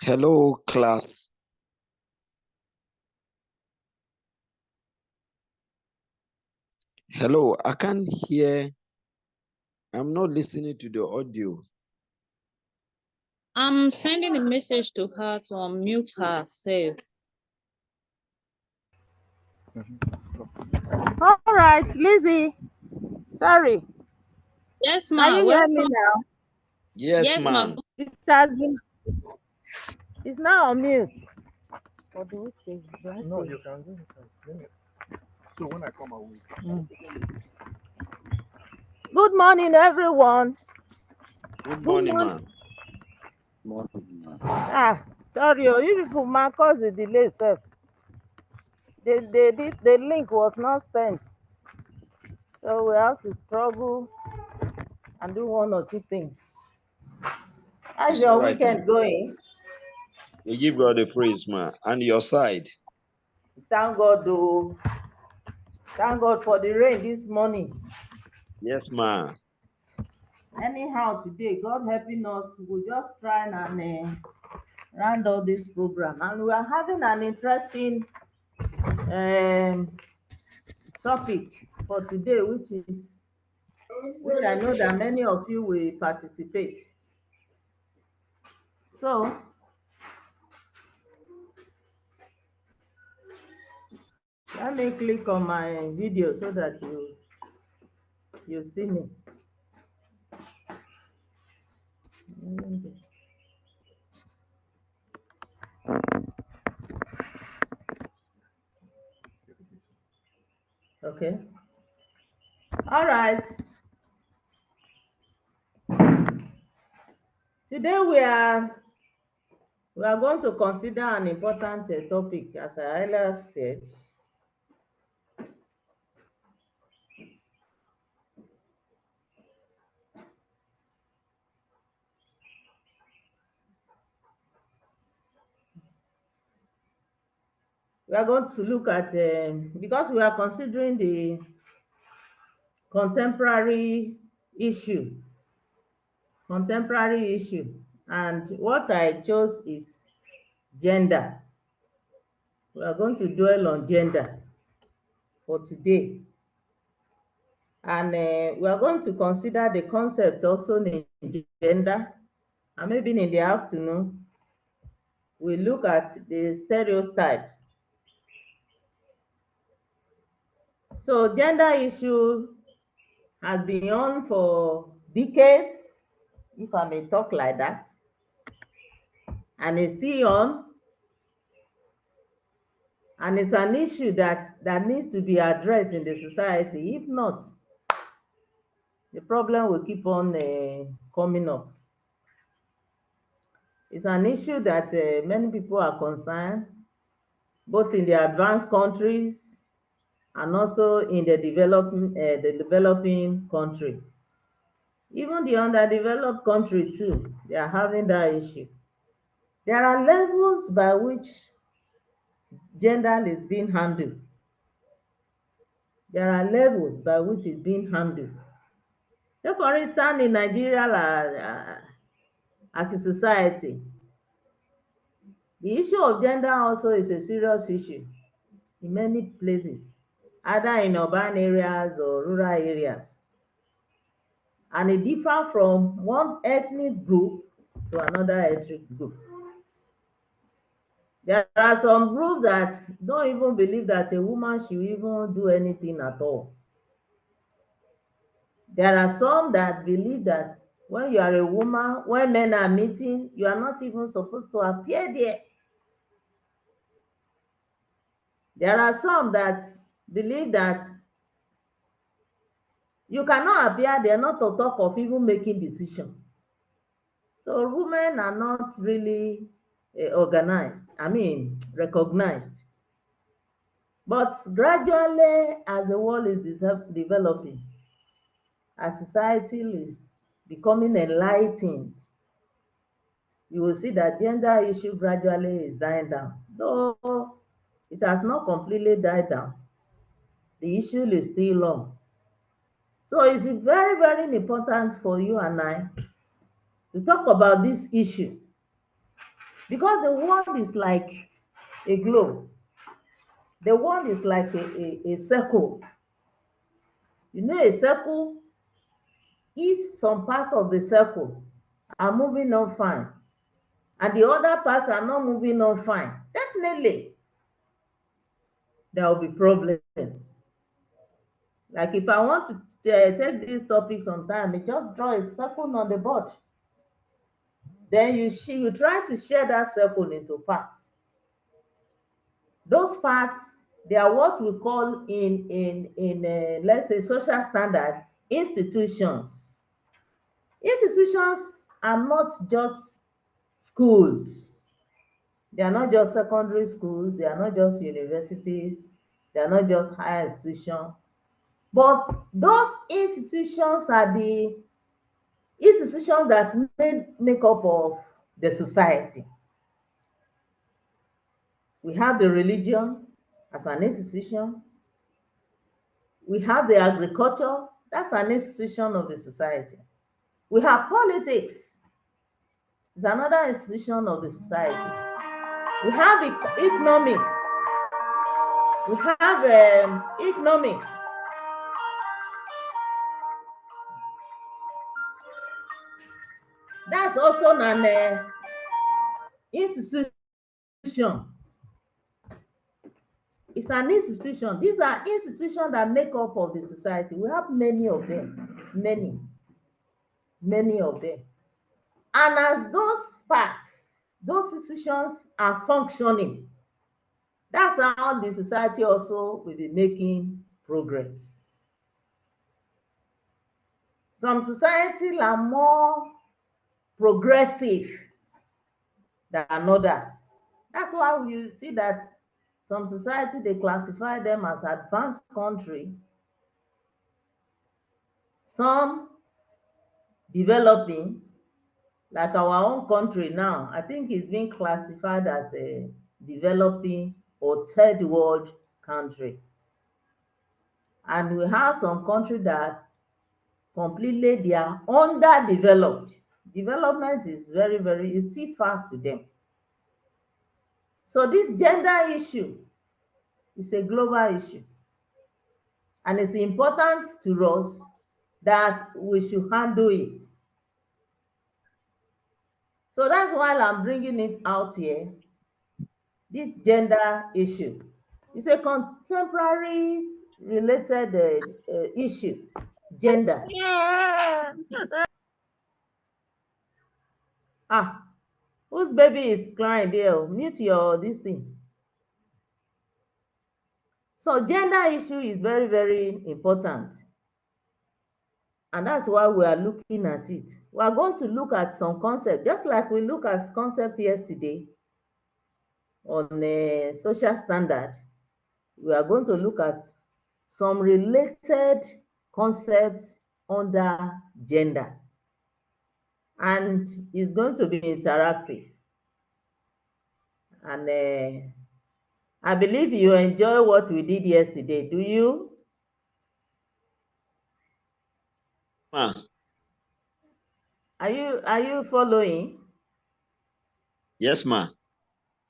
Hello, class. Hello, I can't hear. I'm not listening to the audio. I'm sending a message to her to unmute herself. All right, Lizzie. Sorry. Yes, Can ma. you hear me Welcome. now? Yes, Yes, ma. ma'am. It has been. It's now on mute. Or do we stay? Do I No, stay? you can go inside. So when I come, I will. Good morning, everyone. Good Good morning, morning. ma'am. Sorry, you people might cause the delay, sir. The link was not sent, so we have to struggle and do one or two things. How's It's your all right, ma'am. weekend going? We give God the praise, ma'am. And your side? Thank God, though. Thank God for the rain this morning. Yes, ma'am. Anyhow, today, God helping us, we'll just try and round up this program. And we are having an interesting topic for today, which I know that many of you will participate. So, let me click on my video so that you see me. Okay. All right. Today we are going to consider an important topic, as I earlier said. We are going to look at, because we are considering the contemporary issue, and what I chose is gender. We are going to dwell on gender for today. And we are going to consider the concept also in gender, and maybe in the afternoon, we look at the stereotypes. So gender issue has been on for decades, if I may talk like that, and it's still on, and it's an issue that needs to be addressed in the society. If not, the problem will keep on coming up. It's an issue that many people are concerned, both in the advanced countries and also in the developing country. Even the underdeveloped country too, they are having that issue. There are levels by which gender is being handled. There are levels by which it's being handled. So for instance, in Nigeria, as a society, the issue of gender also is a serious issue in many places, either in urban areas or rural areas. And it differs from one ethnic group to another ethnic group. There are some groups that don't even believe that a woman should even do anything at all. There are some that believe that when you are a woman, when men are meeting, you are not even supposed to appear there. There are some that believe that you cannot appear there, not to talk of even making decisions. So women are not really recognized. But gradually, as the world is developing, as society is becoming enlightened, you will see that gender issue gradually is dying down. Though it has not completely died down, the issue is still on. So it's very, very important for you and I to talk about this issue Because the world is like a globe. The world is like a circle. You know, a circle, if some parts of the circle are moving on fine and the other parts are not moving on fine, definitely there will be problem. Like if I want to take this topic sometime, I just draw a circle on the board. Then you try to share that circle into parts. Those parts, they are what we call in let's say social standard, institutions. Institutions are not just schools. They are not just secondary schools. They are not just universities. They are not just higher institutions. But those institutions are the institutions that make up of the society. We have the religion as an institution. We have the agriculture, that's an institution of the society. We have politics, it's another institution of the society. We have economics. We have economics. That's also an institution. It's an institution. These are institutions that make up of the society. We have many of them, many of them. And as those parts, those institutions are functioning, that's how the society also will be making progress. Some societies are more progressive than others. That's why you see that some society, they classify them as advanced country, some developing, like our own country now. I think it's being classified as a developing or third world country. And we have some countries that completely they are underdeveloped. Development is is still far to them. So this gender issue is a global issue. And it's important to us that we should handle it. So that's why I'm bringing it out here, this gender issue. It's a contemporary related issue, gender. Ah, whose baby is crying there? Mute your this thing. So gender issue is very important. And that's why we are looking at it. We are going to look at some concepts, just like we looked at concept yesterday on a social standard. We are going to look at some related concepts under gender. And it's going to be interactive. And I believe you enjoy what we did yesterday. Do you? Ma. Are you following? Yes, ma.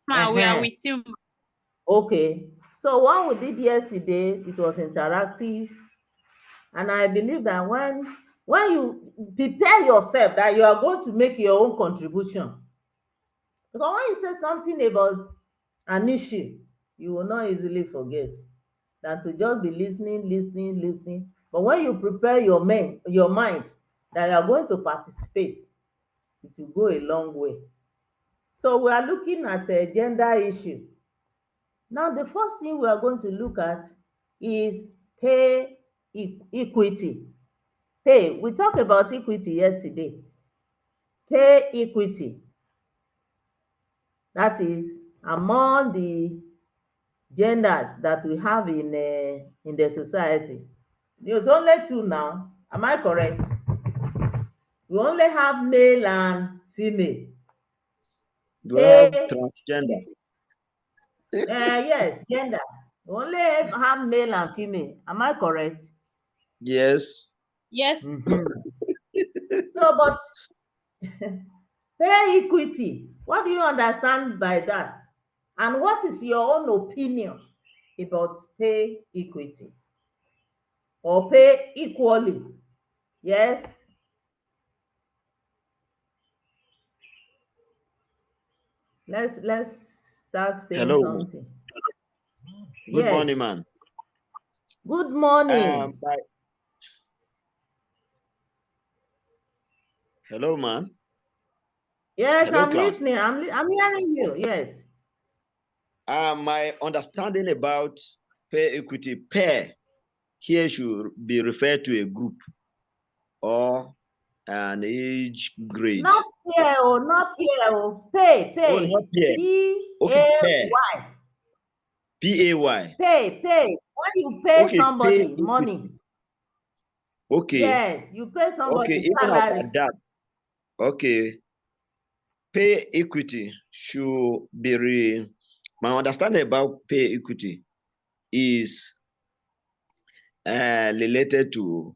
Ma, we are with you. Okay. So what we did yesterday, it was interactive. And I believe that when you prepare yourself that you are going to make your own contribution, because when you say something about an issue, you will not easily forget than to just be listening. But when you prepare your mind that you are going to participate, it will go a long way. So we are looking at a gender issue. Now, the first thing we are going to look at is pay equity. Pay, we talked about equity yesterday. Pay equity, that is among the genders that we have in the society. There's only two now, am I correct? We only have male and female. Do I have transgender? Yes, gender. We only have male and female, am I correct? Yes. Yes. So, but Pay equity. What do you understand by that? And what is your own opinion about pay equity or pay equally? Yes. Let's start saying Hello. something. Good Yes. morning, man. Good morning. Hello, man. Yes, Hello, I'm class. listening. I'm hearing you. Yes. My understanding about pay equity, pair here should be referred to a group or an age grade. Not here, oh, not here, oh. Pay, Oh, pay. not pair. Okay, pair. P-A-Y. P-A-Y. Pay, pay. When you pay Okay, pay somebody equity. money, Okay. yes, you pay Okay, somebody even salary. after that. Okay. Pay equity should be my understanding about pay equity is related to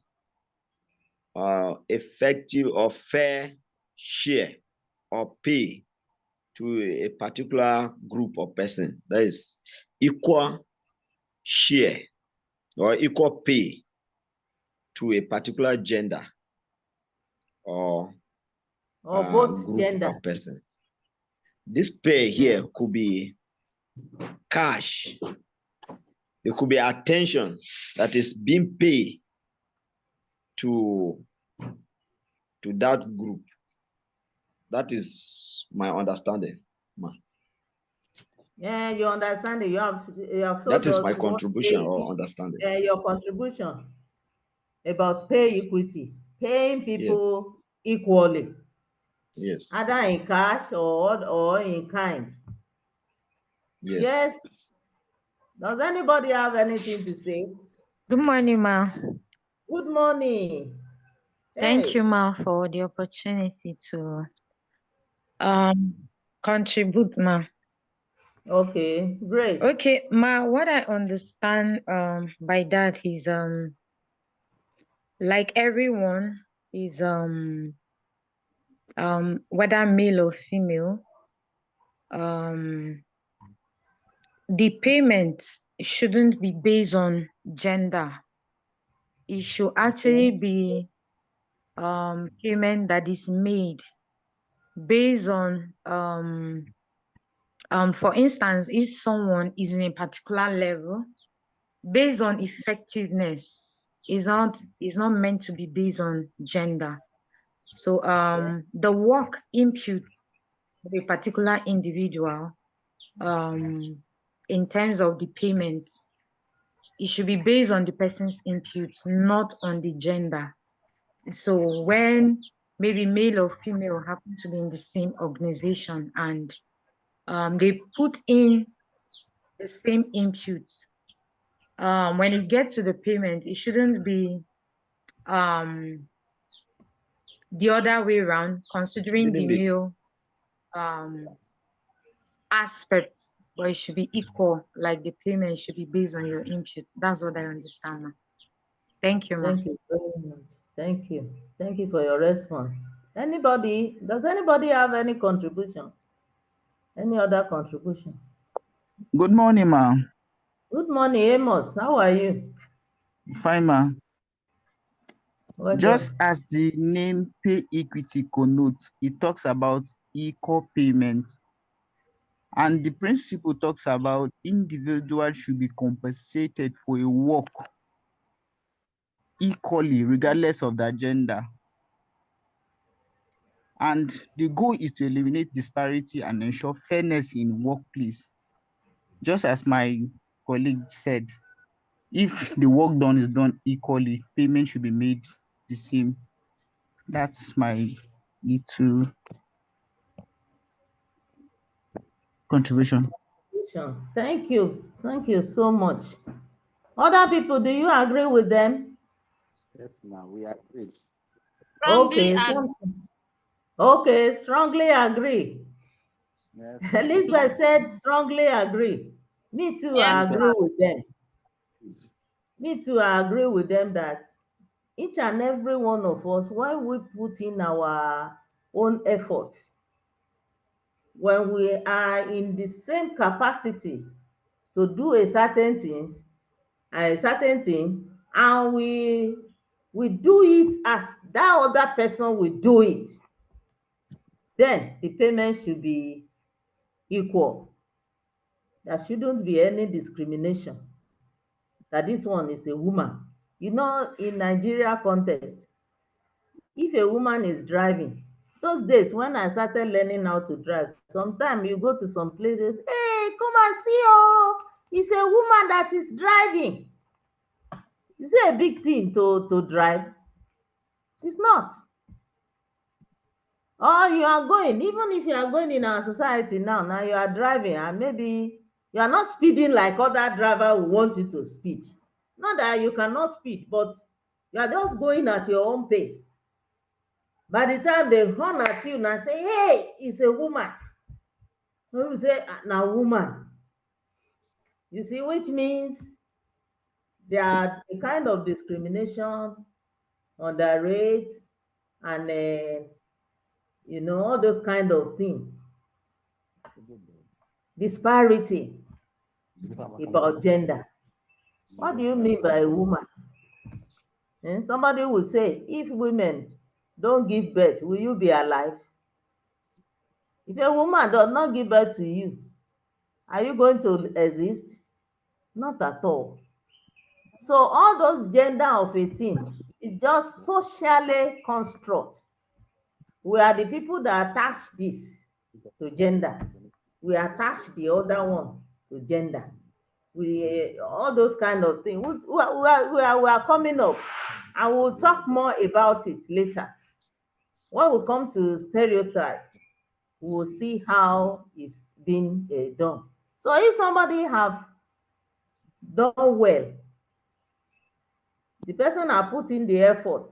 effective or fair share or pay to a particular group or person. That is equal share or equal pay to a particular gender or Both group gender. of persons. This pay here could be cash. It could be attention that is being paid to that group. That is my understanding. Yeah, you understand it. You have That told is us my what contribution pay, or understanding. your contribution about pay equity, paying people equally, Yes. either in cash or in kind. Yes. Yes. Does anybody have anything to say? Good morning, ma. Good morning. Thank you, Hey. ma, for the opportunity to contribute, ma. Okay, Grace. Okay, ma, what I understand by that is like everyone is whether male or female, the payment shouldn't be based on gender. It should actually be payment that is made based on for instance, if someone is in a particular level, based on effectiveness, is not meant to be based on gender. So the work input of a particular individual, in terms of the payment, it should be based on the person's input, not on the gender. So when maybe male or female happen to be in the same organization and they put in the same input, when it gets to the payment, it shouldn't be the other way around, considering the male aspect, but it should be equal, like the payment should be based on your input. That's what I understand, ma. Thank you, ma. Thank you very much. Thank you. Thank you for your response. Does anybody have any contribution? Any other contribution? Good morning, ma. Good morning, Amos. How are you? Fine, ma. Well Just done. as the name pay equity connotes, it talks about equal payment. And the principle talks about individuals should be compensated for a work equally, regardless of their gender. And the goal is to eliminate disparity and ensure fairness in workplace. Just as my colleague said, if the work done is done equally, payment should be made the same. That's my little contribution. Thank you. Thank you so much. Other people, do you agree with them? Yes, ma'am, we agree. Strongly Okay. agree. Okay, strongly agree. Yes, ma'am. Yes, ma. Elizabeth said strongly agree. Me too, I Yes, agree ma. with them. Me too, I agree with them that each and every one of us, while we put in our own effort, when we are in the same capacity to do a certain thing, and we do it as that other person will do it, then the payment should be equal. There shouldn't be any discrimination that this one is a woman. You know, in Nigeria context, if a woman is driving, those days when I started learning how to drive, sometimes you go to some places, hey, come and see, oh, it's a woman that is driving. Is it a big thing to drive? It's not. Or you are going, even if you are going in our society now you are driving, and maybe you are not speeding like other driver will want you to speed. Not that you cannot speed, but you are just going at your own pace. By the time they horn at you and say, hey, it's a woman, you say, now woman. You see, which means there's a kind of discrimination on the rates and all those kind of things. Disparity about gender. What do you mean by a woman? And somebody will say, if women don't give birth, will you be alive? If a woman does not give birth to you, are you going to exist? Not at all. So all those gender of a thing is just socially construct. We are the people that attach this to gender. We attach the other one to gender. We all those kind of things. We are coming up. I will talk more about it later. When we come to stereotype, we will see how it's been done. So if somebody have done well, the person have put in the effort,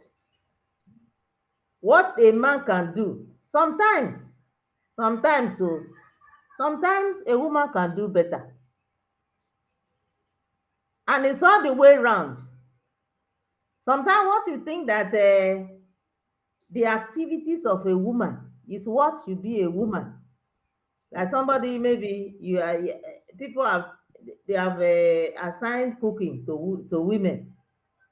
what a man can do, sometimes a woman can do better. And it's all the way around. Sometimes what you think that the activities of a woman is what should be a woman. Like somebody, maybe you are, people have assigned cooking to women.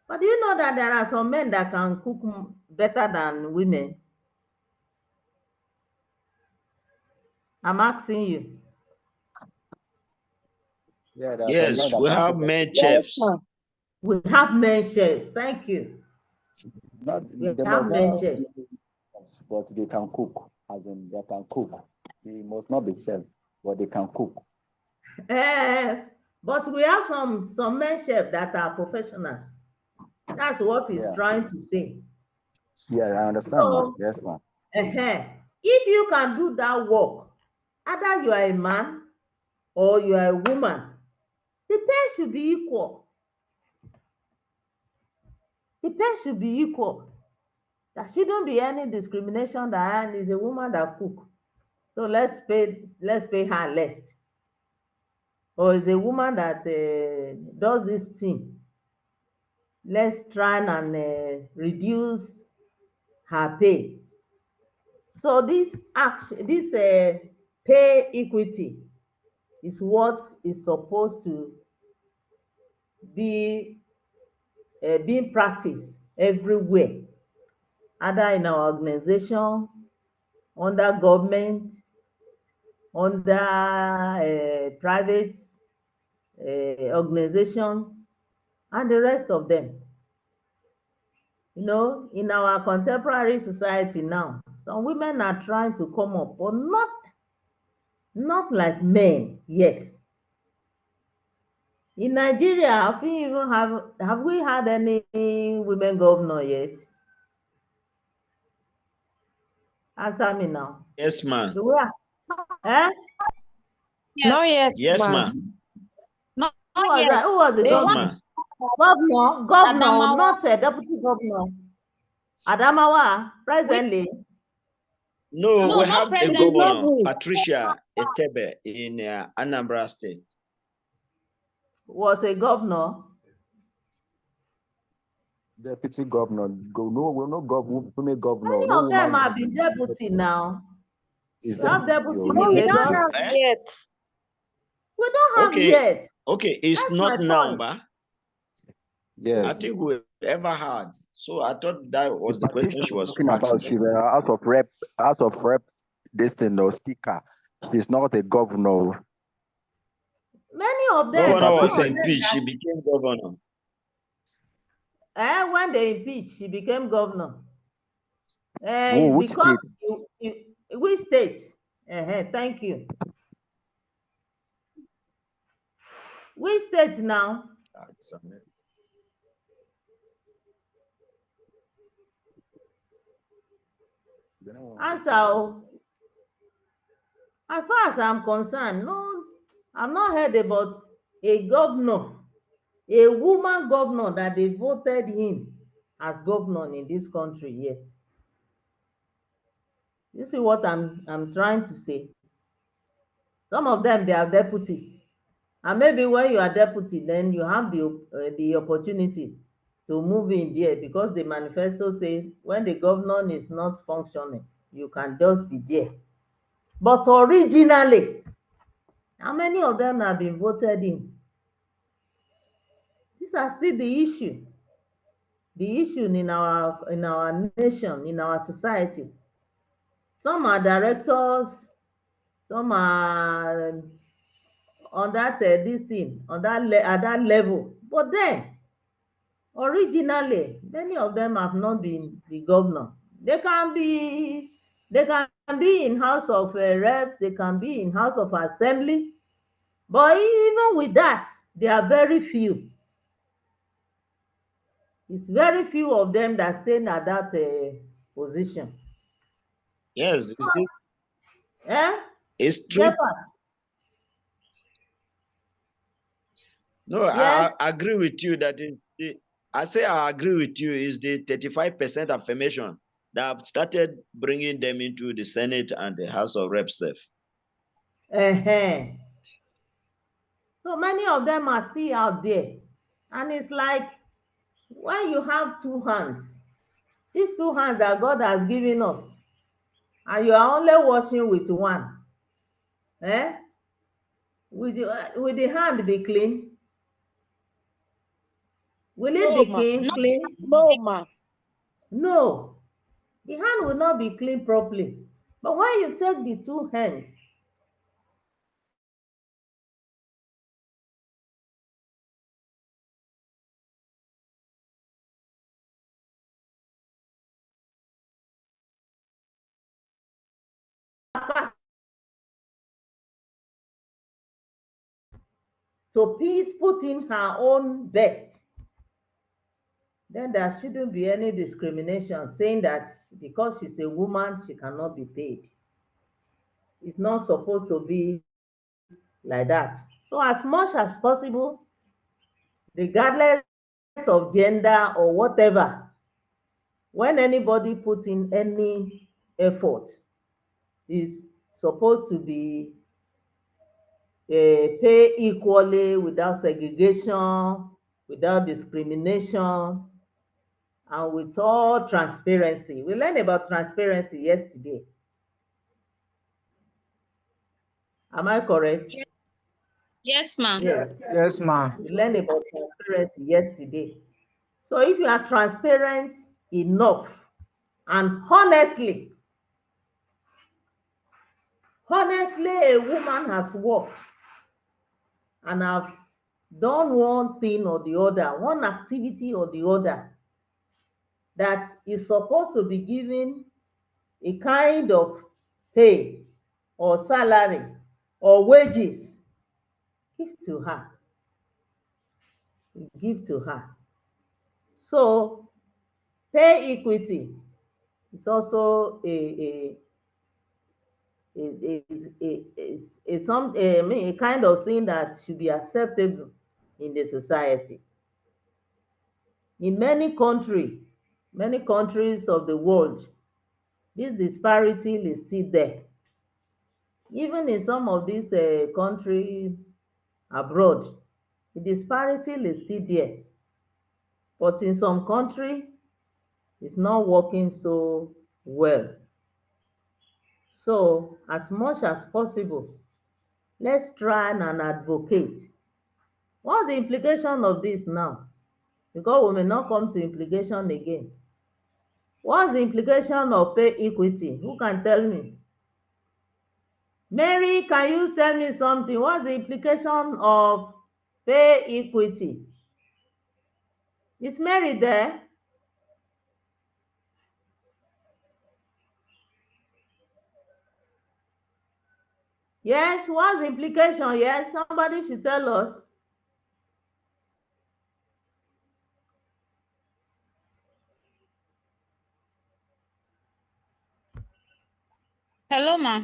But do you know that there are some men that can cook better than women? I'm asking you. Yeah, there are some Yes, men that we can have cook. men chefs. We have men chefs. Thank you. We They have must men not chefs. be, but they can cook. As in, they can cook. They must not be chef, but they can cook. But we have some men chefs that are professionals. That's what he's trying to say. Yeah, I understand, So, Yes, ma'am. if you can do that work, either you are a man or you are a woman, the pay should be equal. The pay should be equal. There shouldn't be any discrimination that is a woman that cook, so let's pay her less. Or is a woman that does this thing, let's try and reduce her pay. So this pay equity is what is supposed to be being practiced everywhere, either in our organization, under government, under private organizations, and the rest of them. In our contemporary society now, some women are trying to come up, but not like men yet. In Nigeria, have we had any women governor yet? Answer me now. Yes, ma'am. Do we have? Not yet, Yes, ma. ma'am. Not Who was yet. that? Who was the They governor? want Governor, Adamawa. not a deputy governor. Adamawa, presently. No, No, we not have a President governor, Tinubu. Patricia Etebe, in Anambra State. Was a governor. Deputy governor. No women governor. Many No of them woman have been deputy now. Is We have deputy oh, in No, we don't Lagos. deputy. have yet. We don't have Okay, yet. okay, it's That's not my now, point. but I Yes. think we ever had. So I thought that was the question she was Talking about asking. she House of Rep, this thing, no speaker. She's not a governor. Many of them, Governor some was of them impeached. She became governor. when they impeached, she became governor. Who, It's which because state? which state? Thank you. Which state now? Answer. As far as I'm concerned, no, I've not heard about a governor, a woman governor that they voted in as governor in this country yet. You see what I'm trying to say? Some of them, they are deputy. And maybe when you are deputy, then you have the opportunity to move in there, because the manifesto says when the governor is not functioning, you can just be there. But originally, how many of them have been voted in? These are still the issue in our nation, in our society. Some are directors, some are on that this thing, on at that level. But then, originally, many of them have not been the governor. They can be in House of Reps, they can be in House of Assembly, but even with that, they are very few. It's very few of them that stay at that position. Yes, Eh? it's true. Therefore, No, yes. I agree with you that I agree with you is the 35% affirmation that have started bringing them into the Senate and the House of Reps. Uh-huh. So many of them are still out there. And it's like when you have two hands, these two hands that God has given us, and you are only washing with one, eh? Will the hand be clean? Will it No, be ma. clean? No, ma. No. The hand will not be clean properly. But when you take the two hands, to put in her own best, then there shouldn't be any discrimination saying that because she's a woman, she cannot be paid. It's not supposed to be like that. So as much as possible, regardless of gender or whatever, when anybody put in any effort, is supposed to be pay equally, without segregation, without discrimination, and with all transparency. We learned about transparency yesterday. Am I correct? Yes, ma. Yes. Yes, ma. We learned about transparency yesterday. So if you are transparent enough and honestly, a woman has worked and have done one thing or the other, one activity or the other, that is supposed to be given a kind of pay or salary or wages, give to her. Give to her. So pay equity is also a kind of thing that should be acceptable in the society. In many countries of the world, this disparity is still there. Even in some of these countries abroad, the disparity is still there. But in some country, it's not working so well. So, as much as possible, let's try and advocate. What's the implication of this now? Because we may not come to implication again. What's the implication of pay equity? Who can tell me? Mary, can you tell me something? What's the implication of pay equity? Is Mary there? Yes, what's the implication? Yes, somebody should tell us. Hello, ma.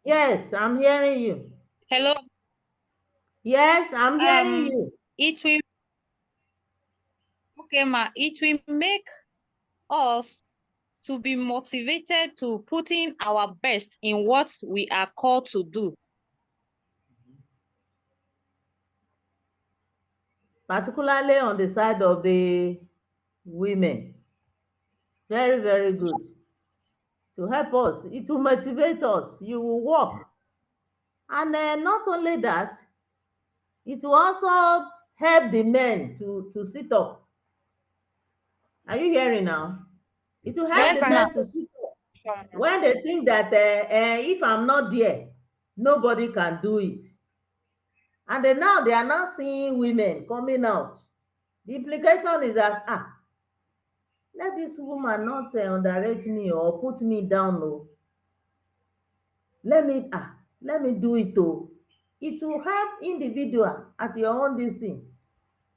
Yes, I'm hearing you. Hello. Yes, I'm hearing you. It will okay, ma. It will make us to be motivated to put in our best in what we are called to do. Particularly on the side of the women. Very, very good. To help us, it will motivate us. You will work. And not only that, it will also help the men to sit up. Are you hearing now? It will help That's the Yes, fine. ma. men to sit up. When they think that if I'm not there, nobody can do it. And then now they are not seeing women coming out. The implication is that, let this woman not underrate me or put me down. Oh. Let me do it. Oh. It will help individual at your own this thing.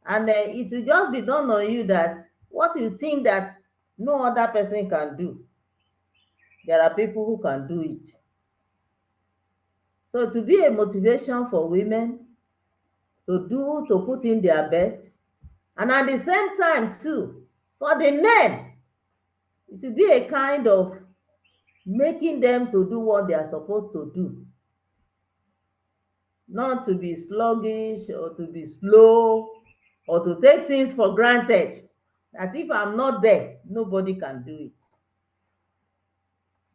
And it will just be done on you that what you think that no other person can do, there are people who can do it. So to be a motivation for women to put in their best, and at the same time too, for the men, it will be a kind of making them to do what they are supposed to do, not to be sluggish or to be slow or to take things for granted, that if I'm not there, nobody can do it.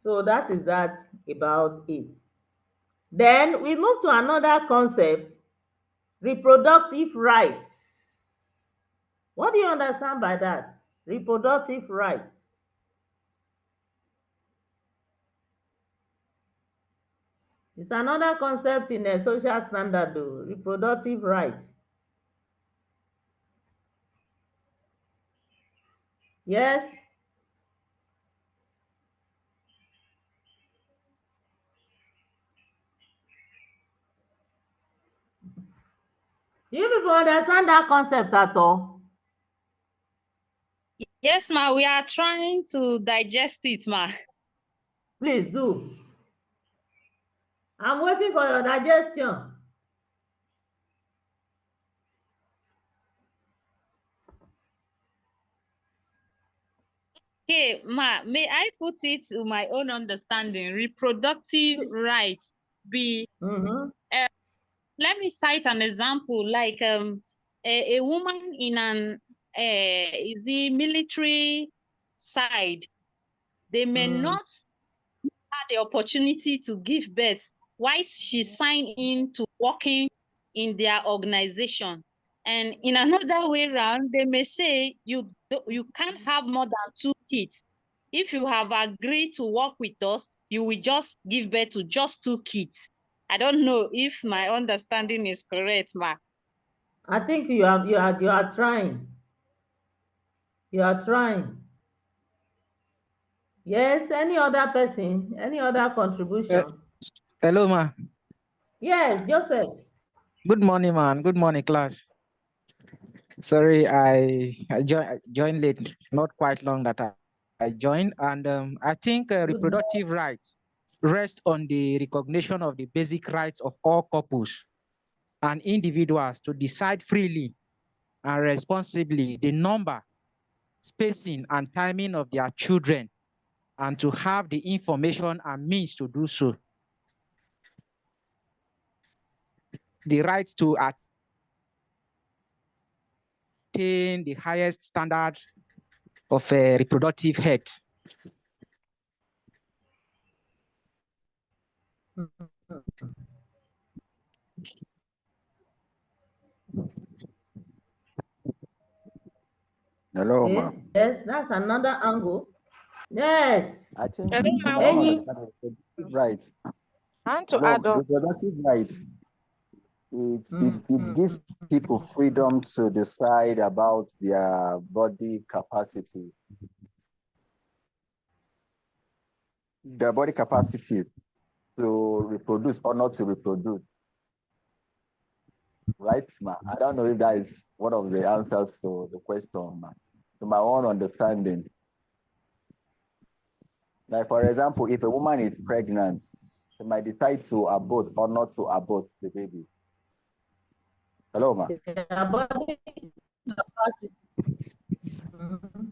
So that is that about it. Then we move to another concept, reproductive rights. What do you understand by that? Reproductive rights. It's another concept in a social standard, though, reproductive rights. Yes. Do you people understand that concept at all? Yes, ma. We are trying to digest it, ma. Please do. I'm waiting for your digestion. Okay, ma. May I put it to my own understanding? Reproductive rights be. Mm-hmm. Let me cite an example, like a woman in an is the military side, they may Mm. not have the opportunity to give birth while she signed in to working in their organization. And in another way around, they may say you can't have more than 2 kids. If you have agreed to work with us, you will just give birth to just 2 kids. I don't know if my understanding is correct, ma. I think you are trying. You are trying. Yes, any other person, any other contribution? Hello, ma. Yes, Joseph. Good morning, man. Good morning, class. Sorry, I joined late, not quite long that I joined. And I think Good morning. reproductive rights rest on the recognition of the basic rights of all couples and individuals to decide freely and responsibly the number, spacing, and timing of their children, and to have the information and means to do so. The right to attain the highest standard of reproductive health. Hello, Okay. ma. Yes, that's another angle. Yes. I think Hello, to ma. my own Any understanding, reproductive rights. I want to No, add up. reproductive rights. It gives people freedom to decide about their body capacity. Their body capacity to reproduce or not to reproduce. Right, ma? I don't know if that is one of the answers to the question, ma. To my own understanding. Like, for example, if a woman is pregnant, she might decide to abort or not to abort the baby. Hello, ma. their body capacity. Mhm.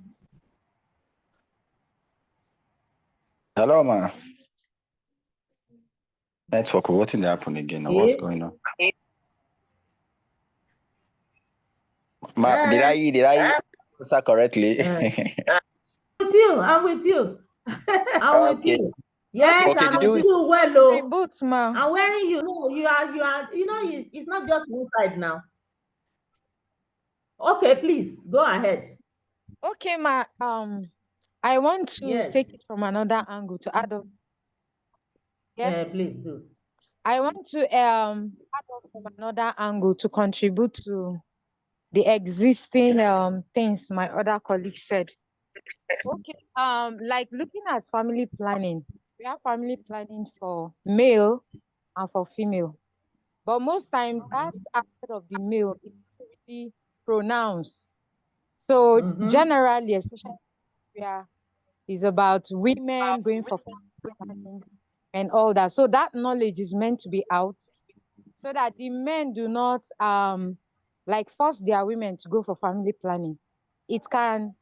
Hello, ma. Network, what did happen again? Or what's Okay. going on? Ma, did I answer correctly? With you, I'm with you. I'm with Okay. you. Yes, Okay, I'm did with you? you. Well, oh, Reboot, ma. I'm wearing you. No, you are. You know, it's not just one side now. Okay, please go ahead. Okay, ma. I want to Yes. take it from another angle to add up. Yes, Please do. I want to add up from another angle to contribute to the existing things my other colleagues said. Okay. Like looking at family planning, we have family planning for male and for female. But most times that aspect of the male is really pronounced. So generally, especially where it's about women going for family planning and all that. So that knowledge is meant to be out so that the men do not like force their women to go for family planning. It can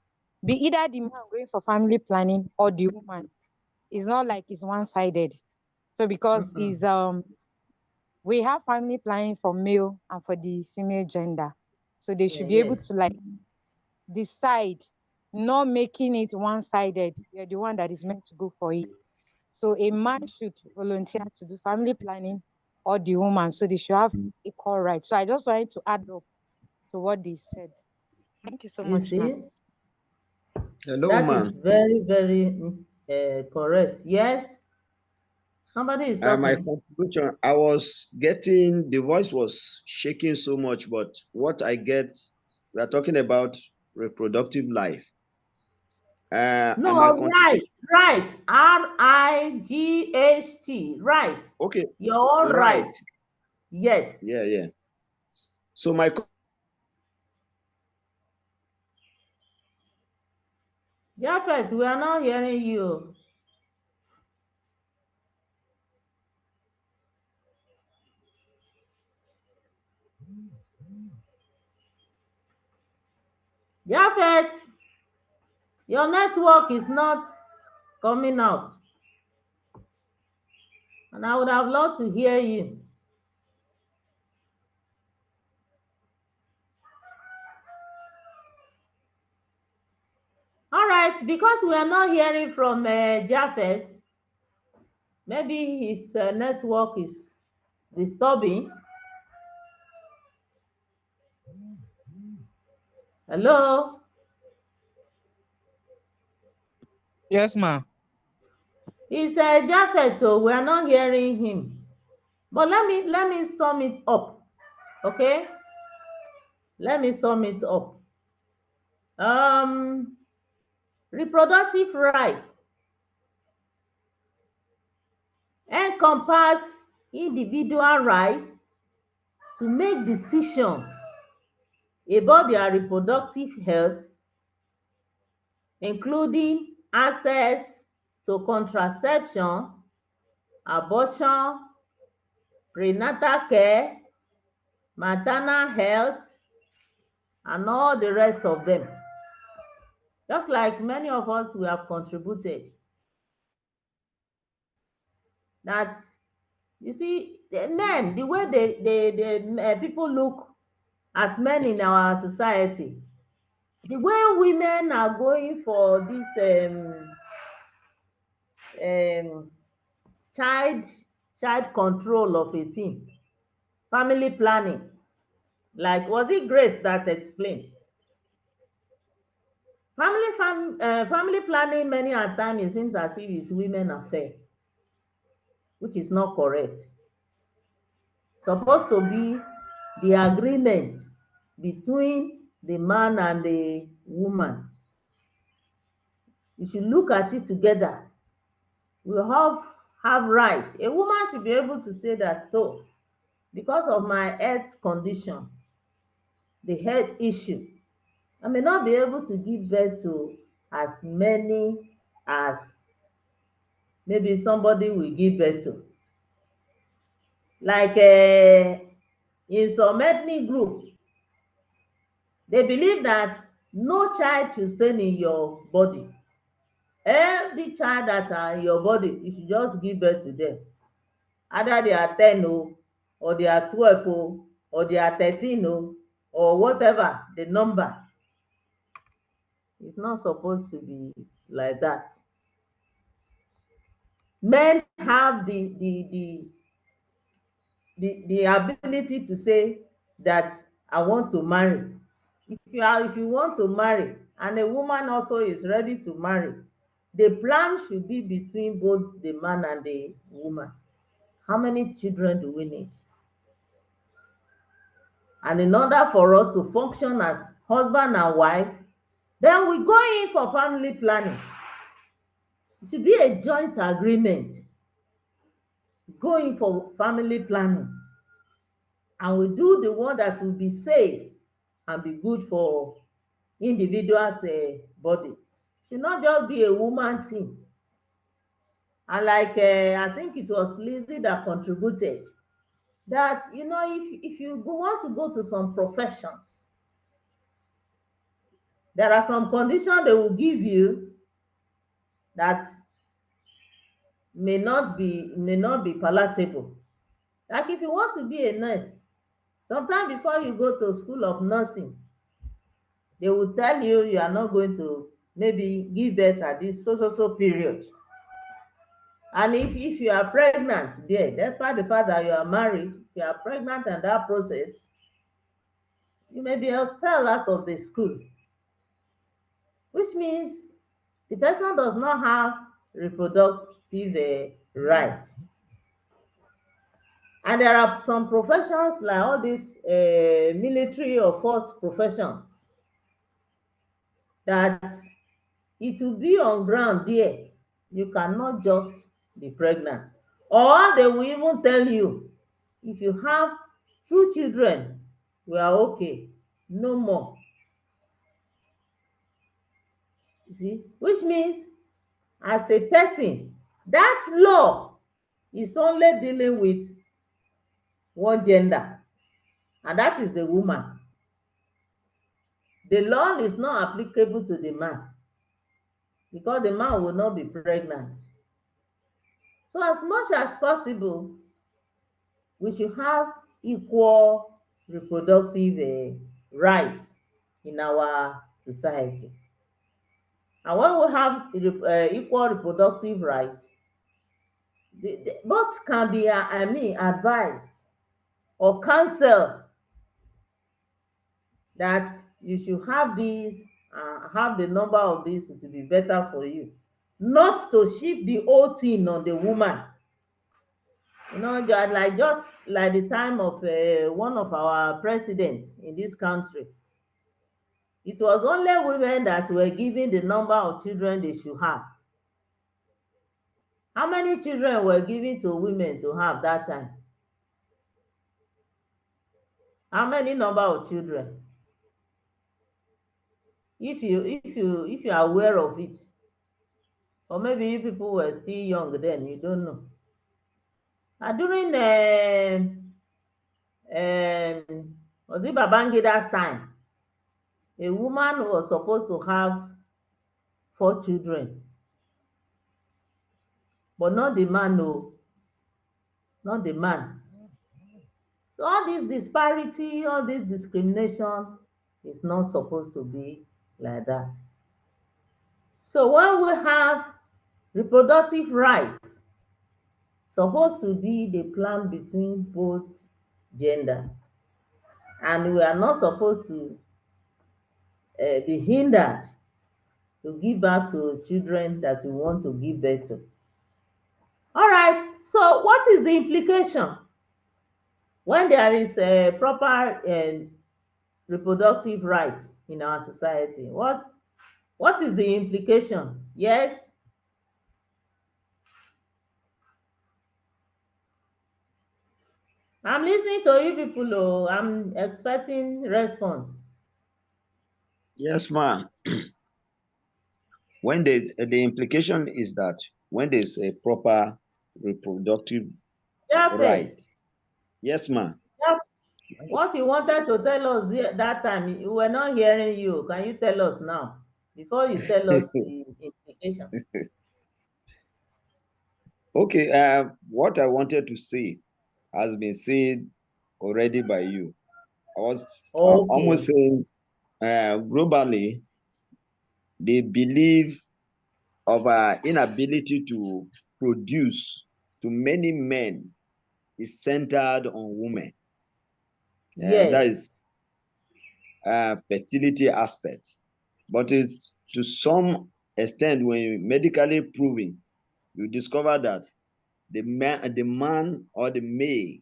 be either the man going for family planning or the woman. It's not like it's one-sided. So because is we have family planning for male and for the female gender. So they should be able Yes. to like decide, not making it one-sided. You're the one that is meant to go for it. So a man should volunteer to do family planning or the woman. So they should have equal rights. So I just wanted to add up to what they said. Thank you so You much, ma'am. see, Hello, that is man. very, very correct. Yes. Somebody is My talking. contribution, I was getting, the voice was shaking so much, but what I get, we are talking about reproductive life. And my No, contribution, right. RIGHT. Right. okay, You're all right. right. Yes. Yeah. So my Japhet, we are not hearing you. Japhet, your network is not coming out. And I would have loved to hear you. All right, because we are not hearing from Japhet, maybe his network is disturbing. Hello? Yes, ma. It's Japhet, so we are not hearing him. But let me sum it up, okay? Let me sum it up. Reproductive rights encompass individual rights to make decisions about their reproductive health, including access to contraception, abortion, prenatal care, maternal health, and all the rest of them. Just like many of us we have contributed. That you see, the men, the way people look at men in our society, the way women are going for this child child control of a teen, family planning. Like, was it Grace that explained? Family planning many a time it seems as if it's women affair, which is not correct. Supposed to be the agreement between the man and the woman. You should look at it together. We have right. A woman should be able to say that, oh, because of my health condition, the health issue, I may not be able to give birth to as many as maybe somebody will give birth to. Like in some ethnic group, they believe that no child should stay in your body. Every child that are in your body, you should just give birth to them. Either they are 10 or they are 12 or they are 13 or whatever the number. It's not supposed to be like that. Men have the ability to say that I want to marry. If you want to marry and a woman also is ready to marry, the plan should be between both the man and the woman. How many children do we need? And in order for us to function as husband and wife, then we go in for family planning. It should be a joint agreement. Go in for family planning. And we do the one that will be safe and be good for individual's body. Should not just be a woman thing. And like I think it was Lizzie that contributed that, you know, if you want to go to some professions, there are some conditions they will give you that may not be palatable. Like if you want to be a nurse, sometime before you go to school of nursing, they will tell you you are not going to maybe give birth at this so period. And if you are pregnant there, despite the fact that you are married, if you are pregnant in that process, you may be expelled out of the school, which means the person does not have reproductive rights. And there are some professions like all these military or force professions that it will be on ground there. You cannot just be pregnant. Or they will even tell you, if you have 2 children, we are okay, no more. You see, which means as a person, that law is only dealing with one gender, and that is the woman. The law is not applicable to the man because the man will not be pregnant. So as much as possible, we should have equal reproductive rights in our society. And when we have equal reproductive rights, both can be, advised or counsel that you should have these, have the number of these to be better for you, not to shift the whole thing on the woman. You know, just like the time of one of our presidents in this country, it was only women that were given the number of children they should have. How many children were given to women to have that time? How many number of children? If you are aware of it, or maybe you people were still young then, you don't know. And during was it Babangida's time, a woman was supposed to have 4 children, but not the man, no, not the man. So all this disparity, all this discrimination is not supposed to be like that. So when we have reproductive rights, supposed to be the plan between both gender, and we are not supposed to be hindered to give birth to children that we want to give birth to. All right, so what is the implication when there is a proper reproductive right in our society? What is the implication? Yes, I'm listening to you people. Oh, I'm expecting response. Yes, ma'am. When there's the implication is that when there's a proper reproductive right. Japheth, Yes, ma'am. what you wanted to tell us that time, we were not hearing you. Can you tell us now before you tell us the implication? Okay, what I wanted to say has been said already by you. I was almost Okay. saying globally, they believe of our inability to produce to many men is centered on women. That Yes. is fertility aspect. But it's to some extent, when medically proven, you discover that the man or the male,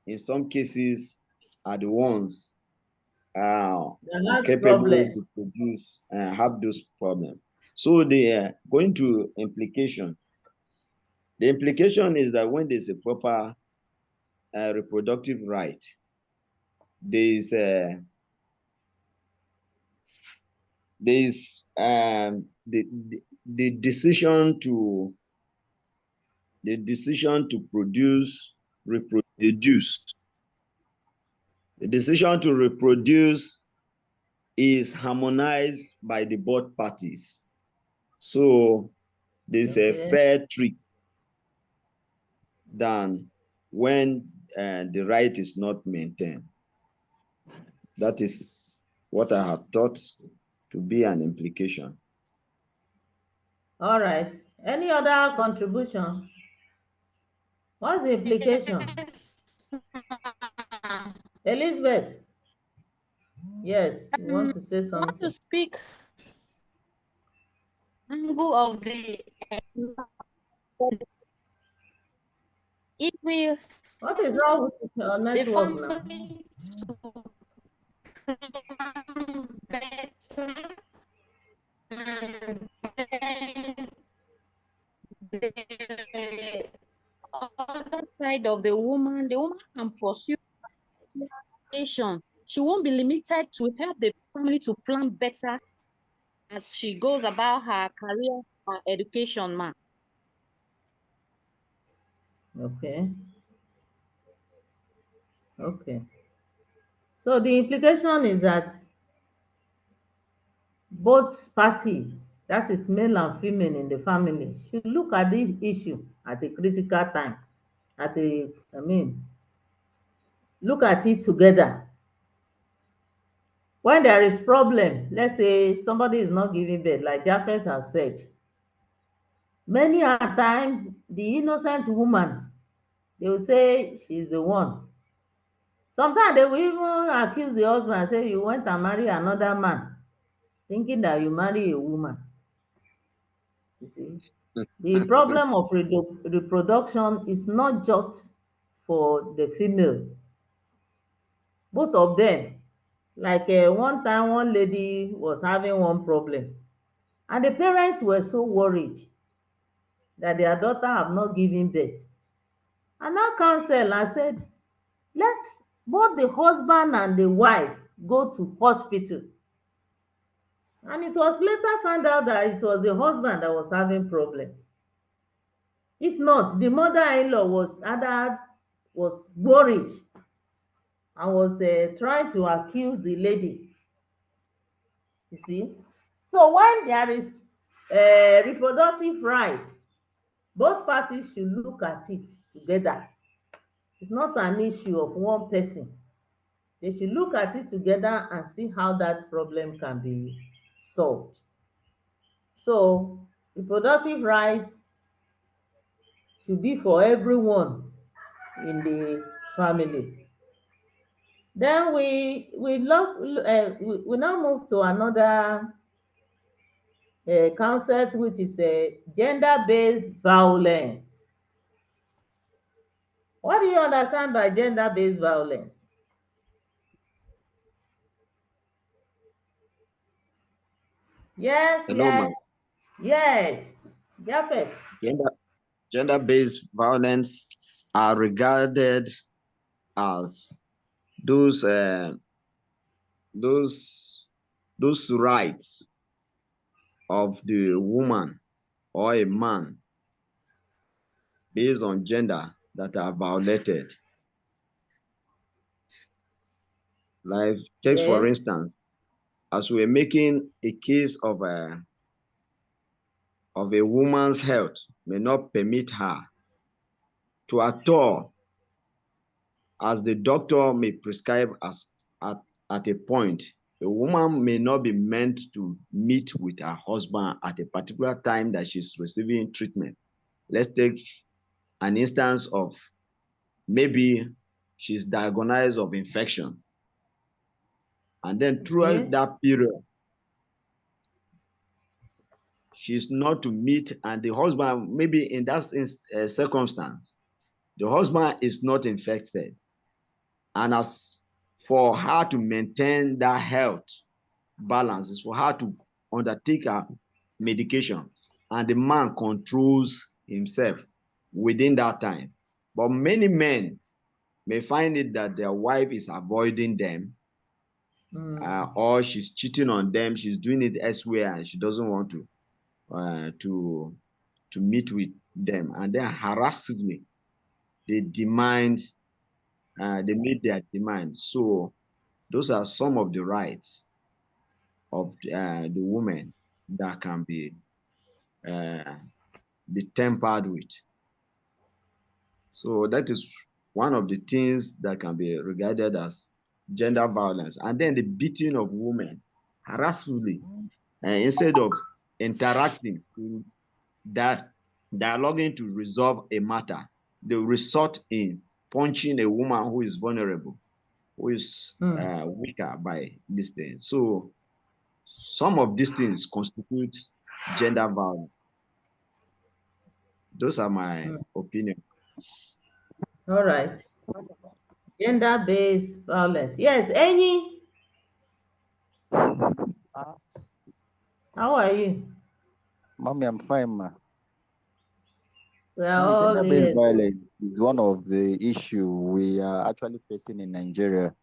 in some cases, are the ones That has incapable problem. to produce and have those problems. So they are going to implication. The implication is that when there's a proper reproductive right, there's there's the decision to produce reproduce. The decision to reproduce is harmonized by the both parties. So there's a Okay. fair treat than when the right is not maintained. That is what I have thought to be an implication. All right. Any other contribution? What's the implication? Yes, Elizabeth, yes, you want to say I want to something? speak angle of it will What is wrong with your the network now? family to plan better and then the other side of the woman can pursue education. She won't be limited to help the family to plan better as she goes about her career, her education, ma. Okay, okay. So the implication is that both parties, that is male and female in the family, should look at this issue at a critical time, look at it together. When there is problem, let's say somebody is not giving birth, like Japheth has said, many a time the innocent woman, they will say she's the one. Sometimes they will even accuse the husband, say you went and marry another man, thinking that you marry a woman. You see, the problem of reproduction is not just for the female, both of them. Like one time, one lady was having one problem, and the parents were so worried that their daughter have not given birth. And I counsel, I said, let both the husband and the wife go to hospital. And it was later found out that it was the husband that was having problem. If not, the mother-in-law was worried and was trying to accuse the lady. You see, so when there is reproductive rights, both parties should look at it together. It's not an issue of one person. They should look at it together and see how that problem can be solved. So reproductive rights should be for everyone in the family. Then we now move to another concept, which is gender-based violence. What do you understand by gender-based violence? Yes, Hello, ma'am. yes. Japhet. Gender-based violence are regarded as those those those rights of the woman or a man based on gender that are violated. Like, take for Yes. instance, as we're making a case of a woman's health may not permit her to at all, as the doctor may prescribe as at a point, a woman may not be meant to meet with her husband at a particular time that she's receiving treatment. Let's take an instance of maybe she's diagnosed of infection, and then throughout Okay. that period she's not to meet, and the husband, maybe in that circumstance, the husband is not infected, and as for her to maintain that health balance is for her to undertake her medication, and the man controls himself within that time. But many men may find it that their wife is avoiding them, or she's cheating on them, she's doing it elsewhere, and she doesn't want to meet with them, and then harassingly they demand, they meet their demands. So those are some of the rights of the woman that can uh, be tampered with. So that is one of the things that can be regarded as gender violence. And then the beating of women harassingly, instead of interacting to that dialoguing to resolve a matter, they resort in punching a woman who is vulnerable, who is weaker by this thing. So some of these things constitute gender violence. Those are my opinion. All right. Gender-based violence. Yes, Any. How are you? Mommy, I'm fine, ma. We are Mommy, all gender-based ears. violence is one of the issue we are actually facing in Nigeria.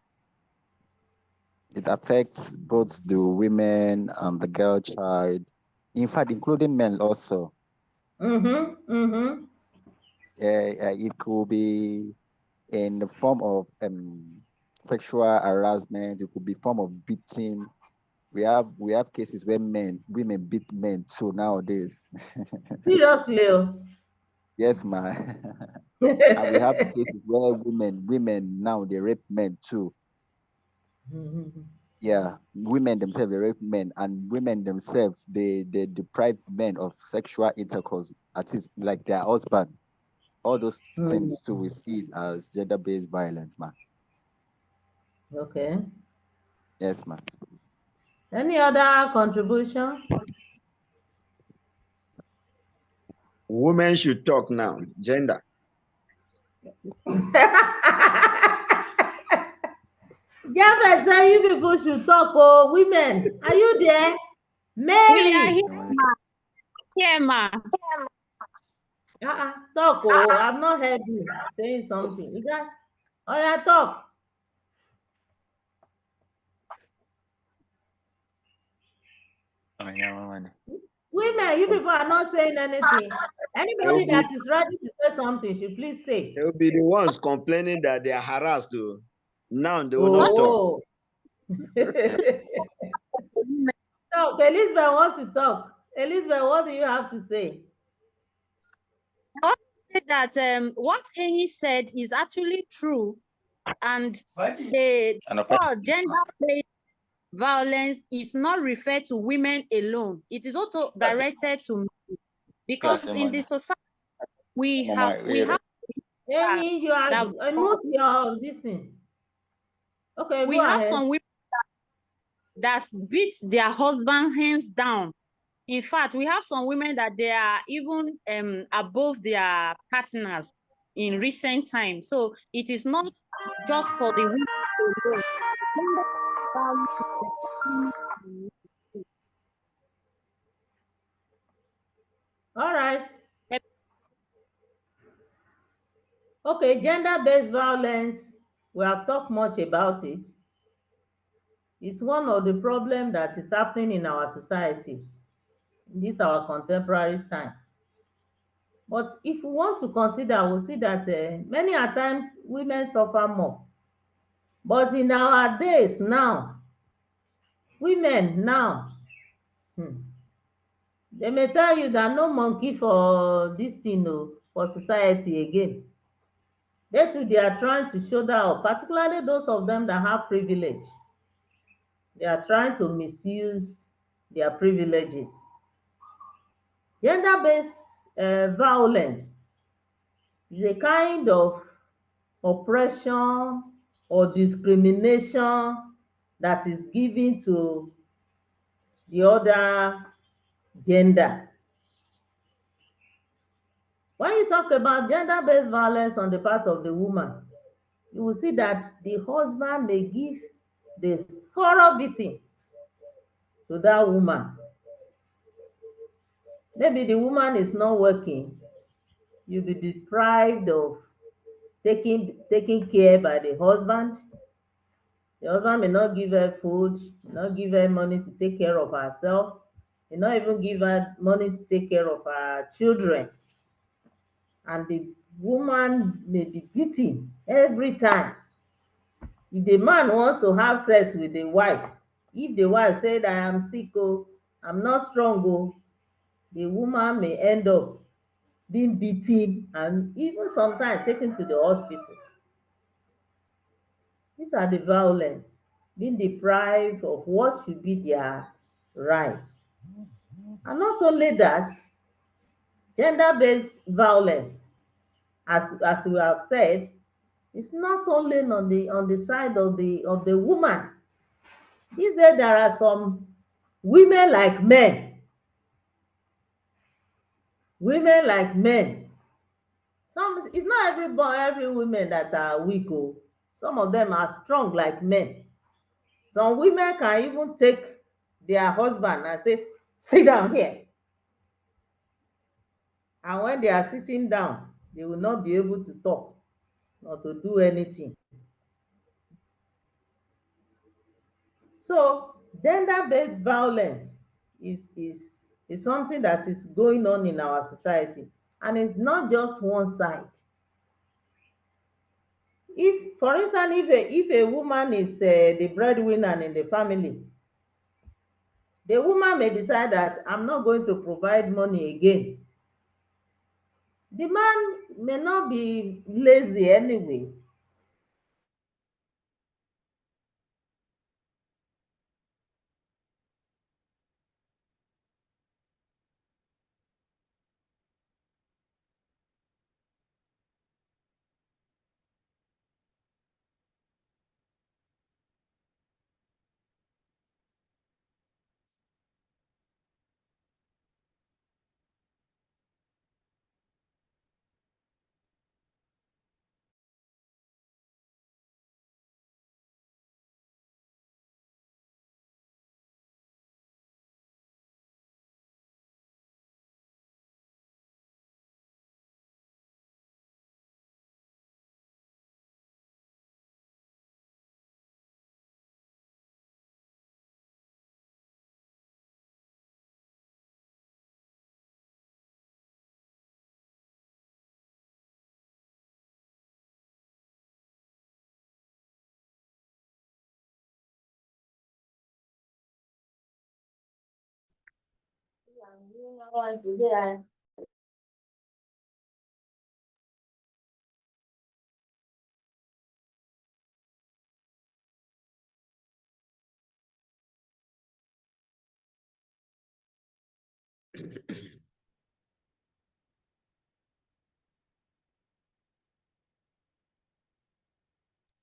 It affects both the women and the girl child, in fact, including men also. It could be in the form of sexual harassment. It could be form of beating. We have cases where women beat men too nowadays. Seriously. Yes, ma. And we have cases where women now they rape men too. Yeah, women themselves they rape men, and women themselves they deprive men of sexual intercourse, at least like their husband. All those things too, we see it as gender-based violence, ma. Okay. Yes, ma. Any other contribution? Women should talk now. Gender. Japhet say you people should talk. Oh, women, are you there? We are Mary. here, ma. Here, ma. Talk. Oh, I've not heard you saying something. Is that? Oh, yeah, talk. Women, you people are not saying anything. Anybody that is ready to say something should please say. They'll be the ones complaining that they are harassed. Too. Now they will not talk. Oh. Talk. Elizabeth want to talk. Elizabeth, what do you have to say? I want to say that what Henny said is actually true, and the gender-based violence is not referred to women alone. It is also directed to men, because in the society we Mama, have we have Amy, you are that mute your this thing. Okay, we go have ahead. some women that beat their husband hands down. In fact, we have some women that they are even above their partners in recent times. So it is not just for the women alone. All right. Okay, gender-based violence, we have talked much about it. It's one of the problems that is happening in our society in this our contemporary time. But if we want to consider, we'll see that many a times women suffer more. But in our days now, women now, they may tell you that no monkey for this thing, for society again. They too, they are trying to show that up, particularly those of them that have privilege. They are trying to misuse their privileges. Gender-based violence is a kind of oppression or discrimination that is given to the other gender. When you talk about gender-based violence on the part of the woman, you will see that the husband may give the thorough beating to that woman. Maybe the woman is not working. You'll be deprived of taking care by the husband. The husband may not give her food, may not give her money to take care of herself, may not even give her money to take care of her children. And the woman may be beaten every time. If the man wants to have sex with the wife, if the wife said, I am sick, I'm not strong, the woman may end up being beaten and even sometimes taken to the hospital. These are the violence, being deprived of what should be their rights. And not only that, gender-based violence, as we have said, is not only on the side of the woman. These days there are some women like men. Women like men. Some, it's not every women that are weak. Some of them are strong like men. Some women can even take their husband and say, sit down here. And when they are sitting down, they will not be able to talk or to do anything. So gender-based violence is something that is going on in our society, and it's not just one side. If, for instance, if a woman is the breadwinner in the family, the woman may decide that I'm not going to provide money again. The man may not be lazy anyway.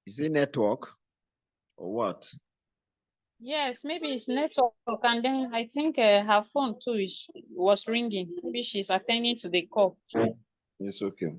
Is it network or what? Yes, maybe it's network, and then I think her phone too was ringing. Maybe she's attending to the call. It's okay.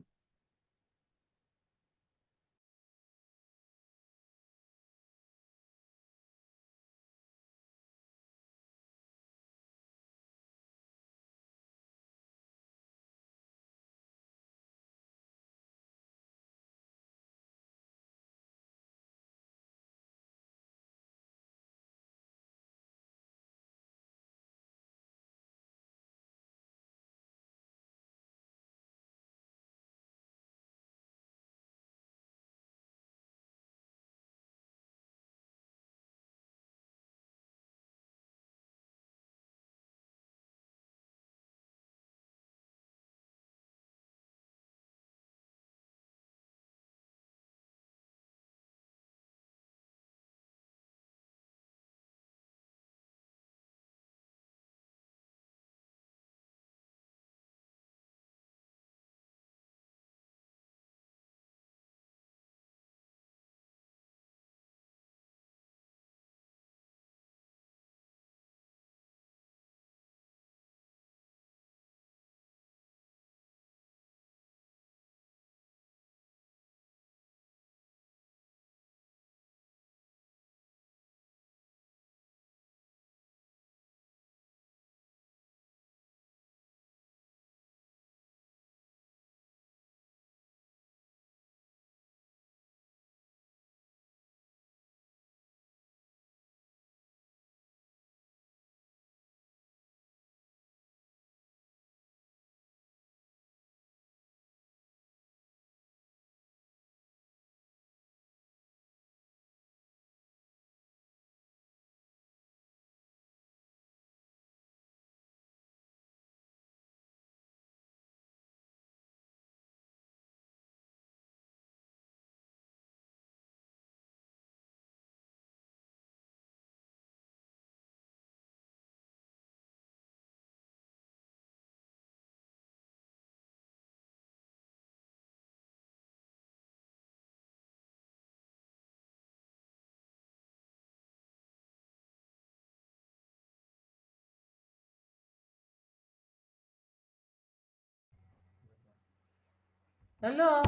Hello?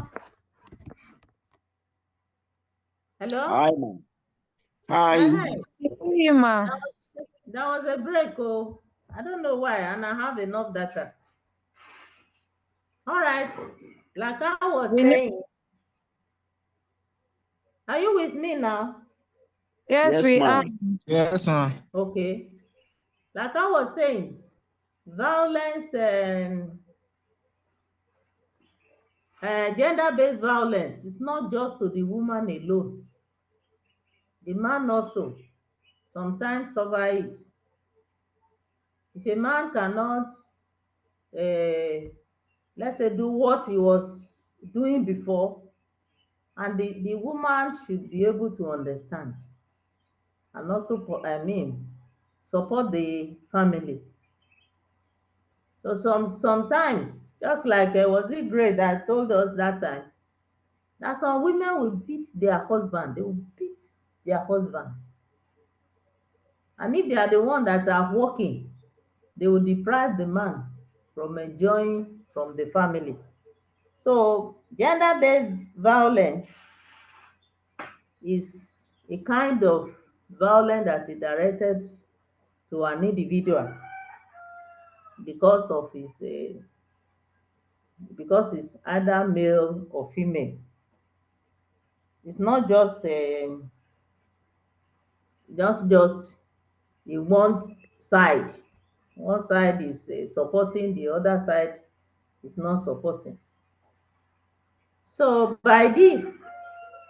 Hello? Hi, ma'am. Hi. Hi. You, ma. There was a break, oh. I don't know why, and I have enough data. All right. Like I was We know. saying, are you with me now? Yes, Yes, we are. ma'am. Yes, ma'am. Okay. Like I was saying, violence and gender-based violence is not just to the woman alone. The man also sometimes suffer it. If a man cannot, let's say, do what he was doing before, and the woman should be able to understand and also, support the family. So sometimes, just like was it great that told us that time, that some women will beat their husband, they will beat their husband. And if they are the one that are working, they will deprive the man from enjoying from the family. So gender-based violence is a kind of violence that is directed to an individual because of his because it's either male or female. It's not just just in one side. One side is supporting, the other side is not supporting. So by this,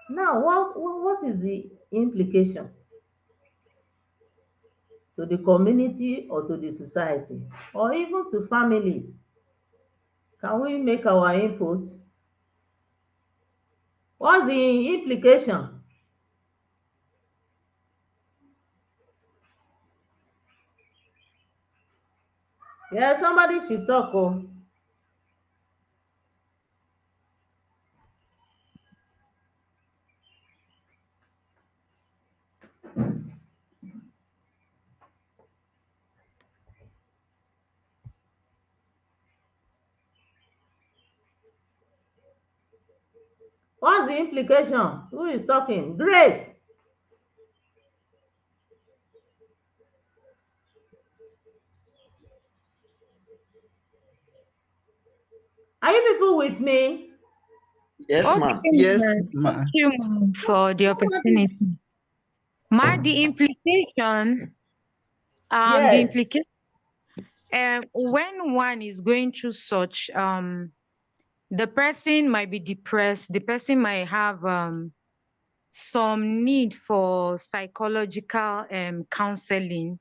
now what is the implication to the community or to the society or even to families? Can we make our input? What's the implication? Yeah, somebody should talk. Oh, What's the implication? Who is talking? Grace. Are you people with me? Yes, Okay, ma'am. Yes, thank ma. you ma'am, for the opportunity. Ma, the implication, the Yes. implication, when one is going through such, the person might be depressed. The person might have some need for psychological counseling,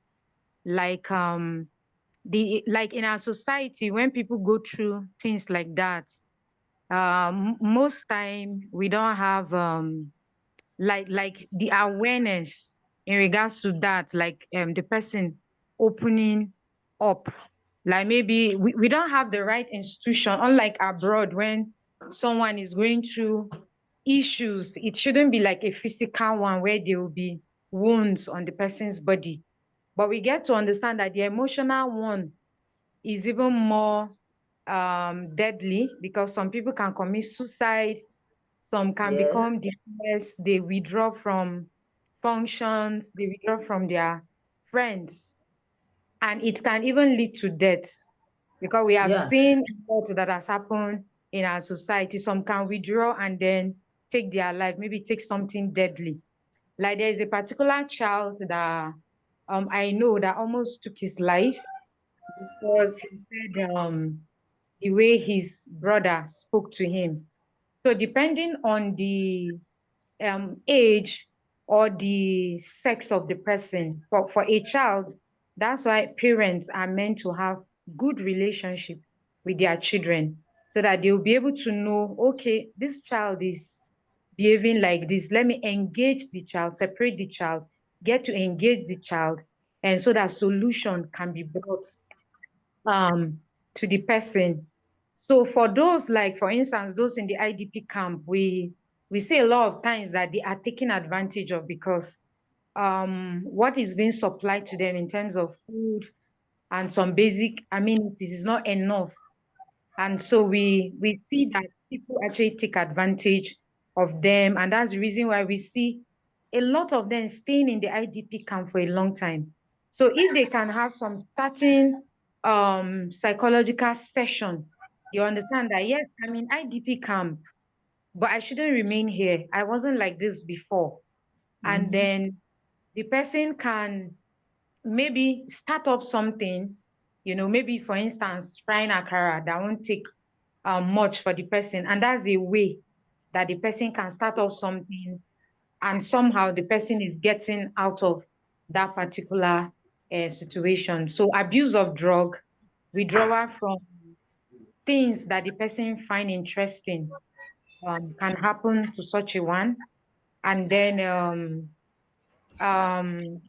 like like in our society when people go through things like that, most time we don't have like the awareness in regards to that, like the person opening up, like maybe we don't have the right institution, unlike abroad when someone is going through issues. It shouldn't be like a physical one where there will be wounds on the person's body, but we get to understand that the emotional one is even more deadly, because some people can commit suicide, some can Yes. become depressed, they withdraw from functions, they withdraw from their friends, and it can even lead to death, because we have Yeah. seen what that has happened in our society. Some can withdraw and then take their life, maybe take something deadly. Like there is a particular child that I know that almost took his life because he said the way his brother spoke to him. So depending on the age or the sex of the person, for a child, that's why parents are meant to have good relationship with their children, so that they'll be able to know, okay, this child is behaving like this. Let me engage the child, separate the child, get to engage the child, and so that solution can be brought um to the person. So for those, like for instance, those in the IDP camp, we see a lot of times that they are taken advantage of, because what is being supplied to them in terms of food and some basic amenities is not enough. And so we see that people actually take advantage of them. And that's the reason why we see a lot of them staying in the IDP camp for a long time. So if they can have some certain psychological session, you understand that, yes, I'm in IDP camp, but I shouldn't remain here. I wasn't like this before. And Mm-hmm. then the person can maybe start up something, maybe for instance, frying akara that won't take much for the person. And that's a way that the person can start off something, and somehow the person is getting out of that particular situation. So abuse of drug, withdrawal from things that the person find interesting, can happen to such a one. And then um,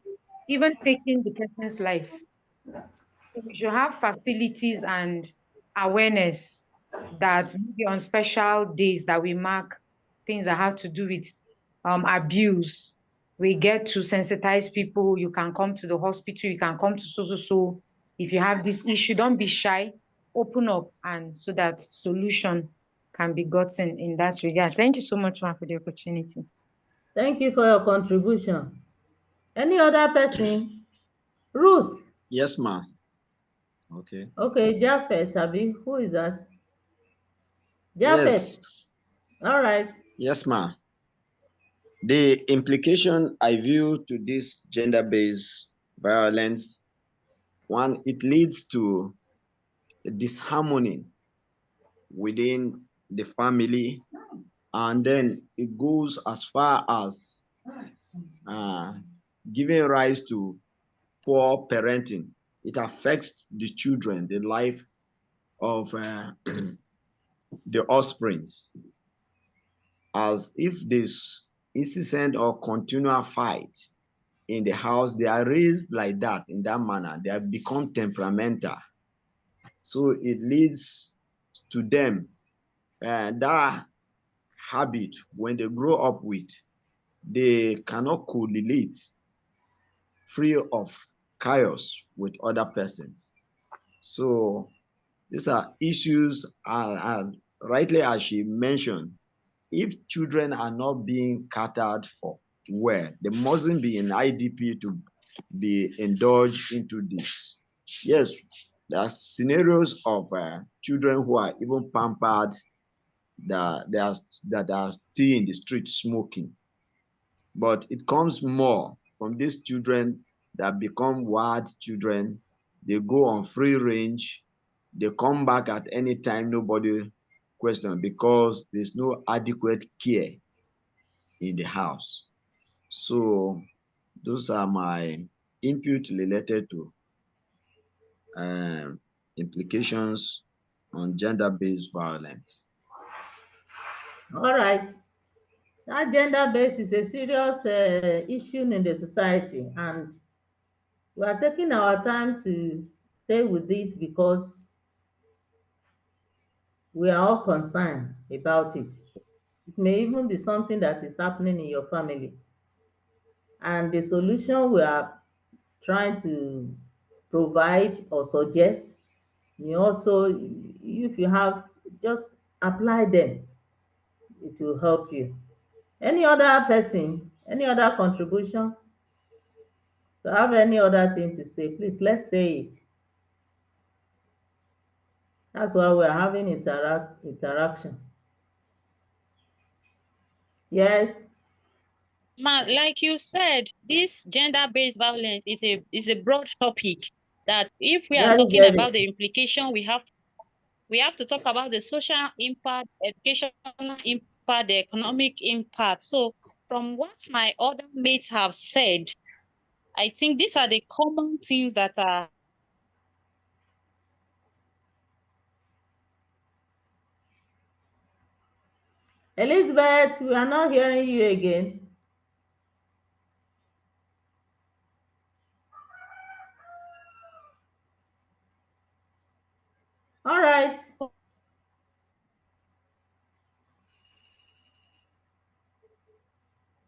even taking the person's life. So we should have facilities and awareness that maybe on special days that we mark things that have to do with abuse, we get to sensitize people. You can come to the hospital, you can come to so. If you have this issue, don't be shy, open up, and so that solution can be gotten in that regard. Thank you so much, ma'am, for the opportunity. Thank you for your contribution. Any other person? Ruth. Yes, ma'am. Okay. Okay, Japhet, Abi. Who is that? Japhet. Yes. All right. Yes, ma'am. The implication I view to this gender-based violence, one, it leads to disharmony within the family, and then it goes as far as uh, giving rise to poor parenting. It affects the children, the life of the offsprings, as if this incessant or continual fight in the house, they are raised like that, in that manner. They have become temperamental. So it leads to them that habit, when they grow up with, they cannot correlate free of chaos with other persons. So these are issues, and rightly as she mentioned, if children are not being catered for well, they mustn't be in IDP to be indulged into this. Yes, there are scenarios of children who are even pampered that are still in the street smoking. But it comes more from these children that become wild children. They go on free range. They come back at any time, nobody question, because there's no adequate care in the house. So those are my input related to um, implications on gender-based violence. All right. That gender-based is a serious issue in the society, and we are taking our time to stay with this because we are all concerned about it. It may even be something that is happening in your family. And the solution we are trying to provide or suggest, you also, if you have, just apply them. It will help you. Any other person, any other contribution? To have any other thing to say, please, let's say it. That's why we're having interaction. Yes, Ma, like you said, this gender-based violence is a broad topic that if we are very, talking very. about the implication, we have to talk about the social impact, educational impact, the economic impact. So from what my other mates have said, I think these are the common things that are Elizabeth, we are not hearing you again. All right.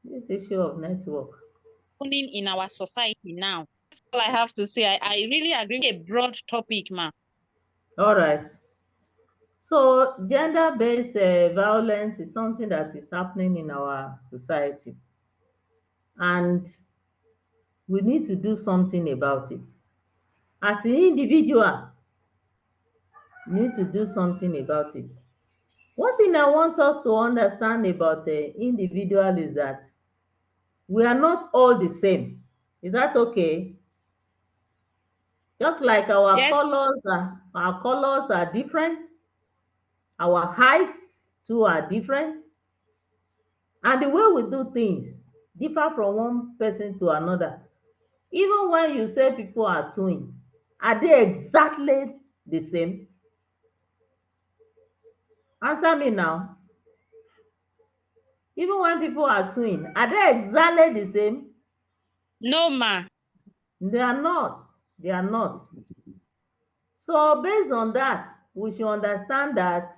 This issue of network. happening in our society now. That's all I have to say. I really agree with a broad topic, ma. All right. So gender-based violence is something that is happening in our society, and we need to do something about it. As an individual, you need to do something about it. One thing I want us to understand about individual is that we are not all the same. Is that okay? Just like Yes, our colors are different, our heights too are different, and the way we do things differ from one person to another. Even when you say people are twins, are they exactly the same? Answer me now. Even when people are twins, are they exactly the same? no, ma. They are not. They are not. So based on that, we should understand that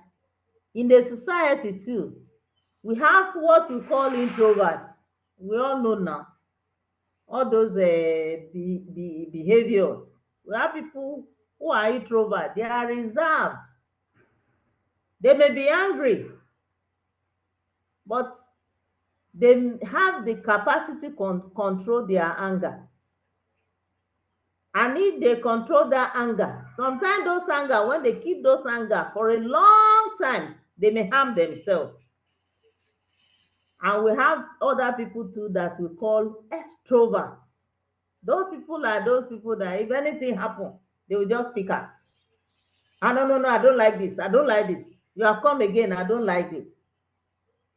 in the society too, we have what we call introverts. We all know now all those behaviors. We have people who are introvert. They are reserved. They may be angry, but they have the capacity to control their anger. And if they control that anger, sometimes those anger, when they keep those anger for a long time, they may harm themselves. And we have other people too that we call extroverts. Those people are those people that if anything happen, they will just speak out. Ah, no, no, no, I don't like this. I don't like this. You have come again. I don't like this.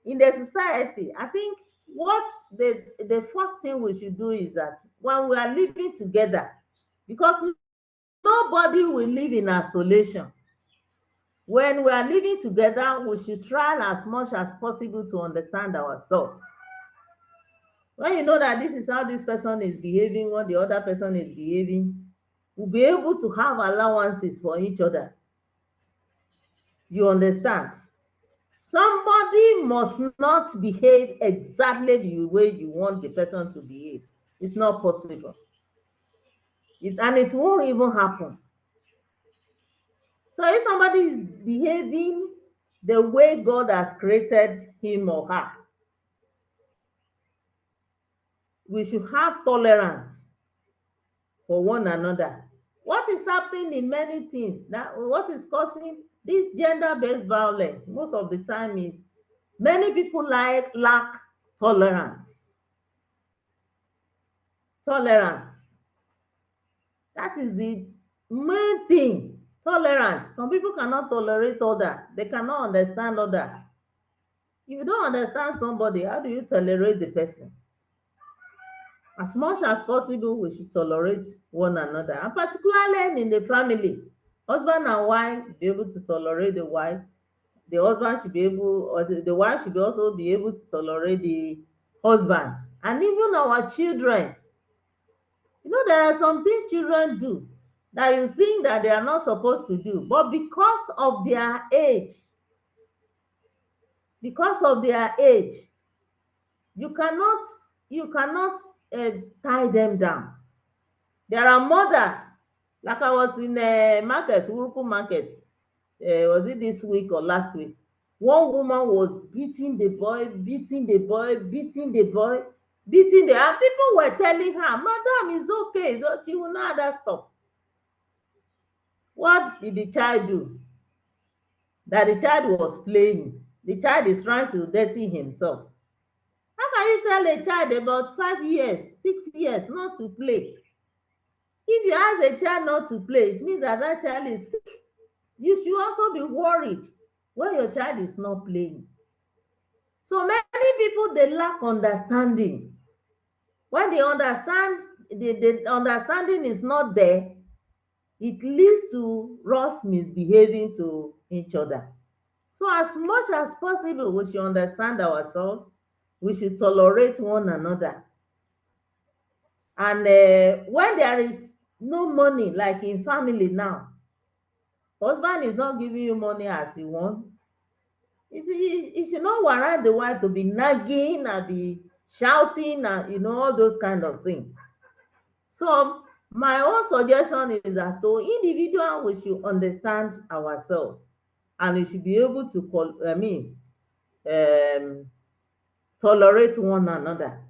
In the society, I think what the first thing we should do is that when we are living together, because nobody will live in isolation. When we are living together, we should try as much as possible to understand ourselves. When you know that this is how this person is behaving, what the other person is behaving, we'll be able to have allowances for each other. You understand? Somebody must not behave exactly the way you want the person to behave. It's not possible. And it won't even happen. So if somebody is behaving the way God has created him or her. We should have tolerance for one another. What is happening in many things, that what is causing this gender-based violence most of the time is many people lack tolerance. Tolerance. That is the main thing. Tolerance. Some people cannot tolerate others. They cannot understand others. If you don't understand somebody, how do you tolerate the person? As much as possible, we should tolerate one another, and particularly in the family. Husband and wife be able to tolerate the wife. The husband should be able, or the wife should also be able to tolerate the husband. And even our children. You know, there are some things children do that you think that they are not supposed to do, but because of their age, you cannot tie them down. There are mothers, like I was in a market, Uruku market, was it this week or last week? One woman was beating the boy, and people were telling her, madam, it's okay, so she will not have stop. What did the child do? That the child was playing. The child is trying to dirty himself. How can you tell a child about 5 years, 6 years not to play? If you ask a child not to play, it means that that child is sick. You should also be worried when your child is not playing. So many people, they lack understanding. When they understand, the understanding is not there, it leads to us misbehaving to each other. So as much as possible, we should understand ourselves. We should tolerate one another. And when there is no money, like in family now, husband is not giving you money as he wants, it should not warrant the wife to be nagging and be shouting and all those kind of things. So my own suggestion is that to individual, we should understand ourselves, and we should be able to tolerate one another.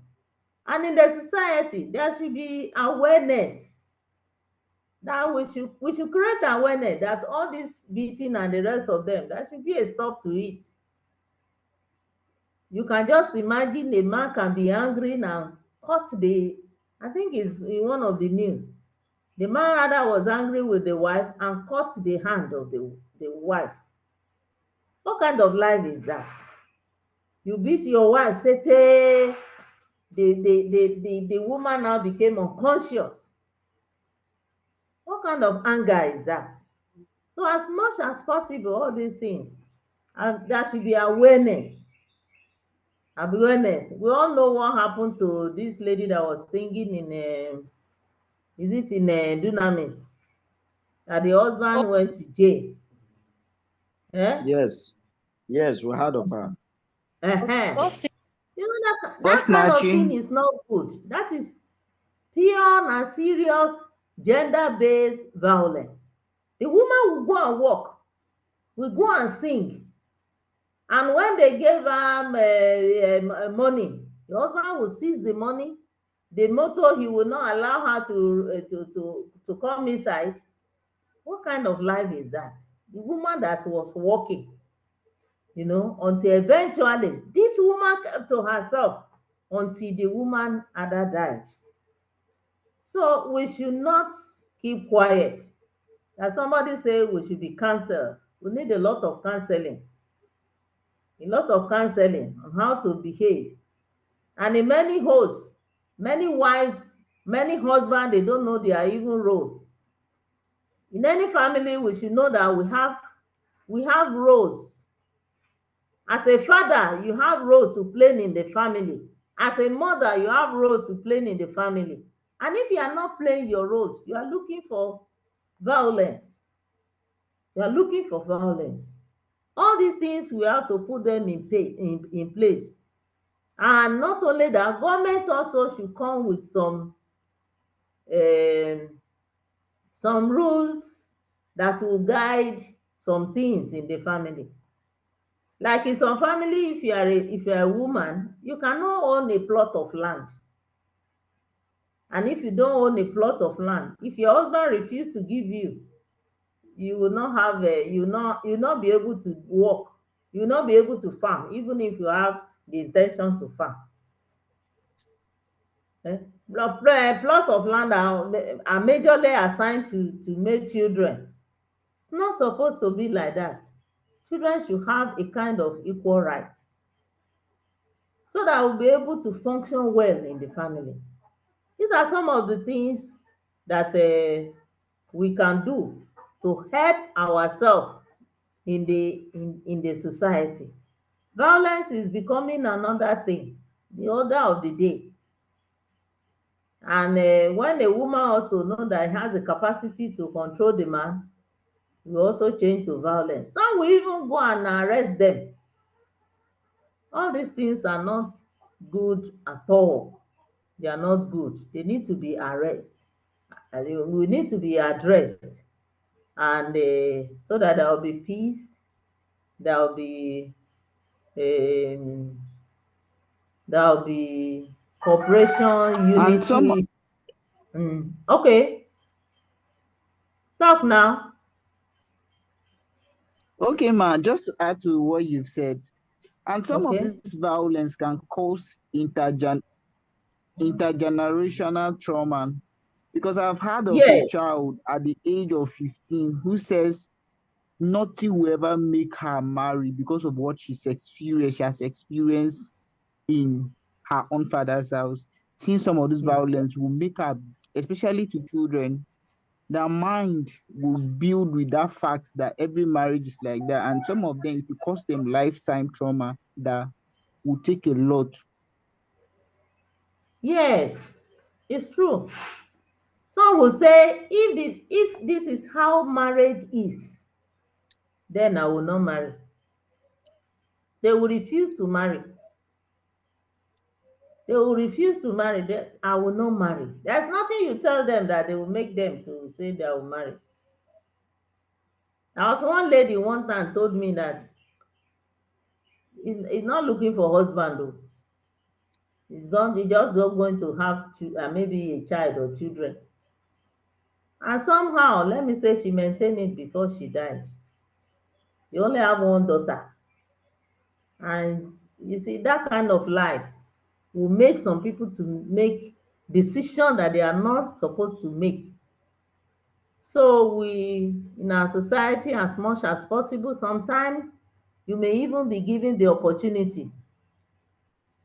And in the society, there should be awareness, that we should create awareness that all this beating and the rest of them, there should be a stop to it. You can just imagine a man can be angry and cut I think it's in one of the news. The man rather was angry with the wife and cut the hand of the wife. What kind of life is that? You beat your wife, say the woman now became unconscious. What kind of anger is that? So as much as possible, all these things, and there should be awareness. Awareness. We all know what happened to this lady that was singing in is it in Dunamis? That the husband went to jail. Yes, we heard of her. You know, that kind of thing is not good. That is pure and serious gender-based violence. The woman will go and work, will go and sing, and when they gave her money, the husband will seize the money. The motto, he will not allow her to come inside. What kind of life is that? The woman that was working, until eventually this woman kept to herself until the woman other died. So we should not keep quiet. As somebody said, we should be counseled. We need a lot of counseling. A lot of counseling on how to behave. And in many homes, many wives, many husbands, they don't know their even role. In any family, we should know that we have roles. As a father, you have role to play in the family. As a mother, you have role to play in the family. And if you are not playing your roles, you are looking for violence. You are looking for violence. All these things, we have to put them in place. And not only that, government also should come with some rules that will guide some things in the family. Like in some family, if you are a woman, you cannot own a plot of land. And if you don't own a plot of land, if your husband refuse to give you, you will not have a you will not be able to work. You will not be able to farm, even if you have the intention to farm. Eh? Plots of land are majorly assigned to make children. It's not supposed to be like that. Children should have a kind of equal right, so that we'll be able to function well in the family. These are some of the things that we can do to help ourselves in the society. Violence is becoming another thing, the order of the day. And when a woman also know that he has the capacity to control the man, we also change to violence. Some will even go and arrest them. All these things are not good at all. They are not good. They need to be arrested. We need to be addressed, and so that there will be peace, there will be um, there will be cooperation, And some unity. Okay, talk now. okay, ma, just to add to what you've said, and some of Okay. this violence can cause intergenerational trauma. Because I've heard of a Yes. child at the age of 15 who says nothing will ever make her marry because of what she has experienced in her own father's house. Seeing some of this Yes. violence will make her, especially to children, their mind will build with that fact that every marriage is like that. And some of them, it will cause them lifetime trauma that will take a lot. Yes, it's true. Some will say, if this is how marriage is, then I will not marry. They will refuse to marry. They will refuse to marry. I will not marry. There's nothing you tell them that they will make them to say they will marry. There was one lady one time told me that he's not looking for husband though. He's just not going to have maybe a child or children. And somehow, let me say, she maintained it before she died. They only have one daughter. And you see, that kind of life will make some people to make decisions that they are not supposed to make. So we, in our society, as much as possible, sometimes you may even be given the opportunity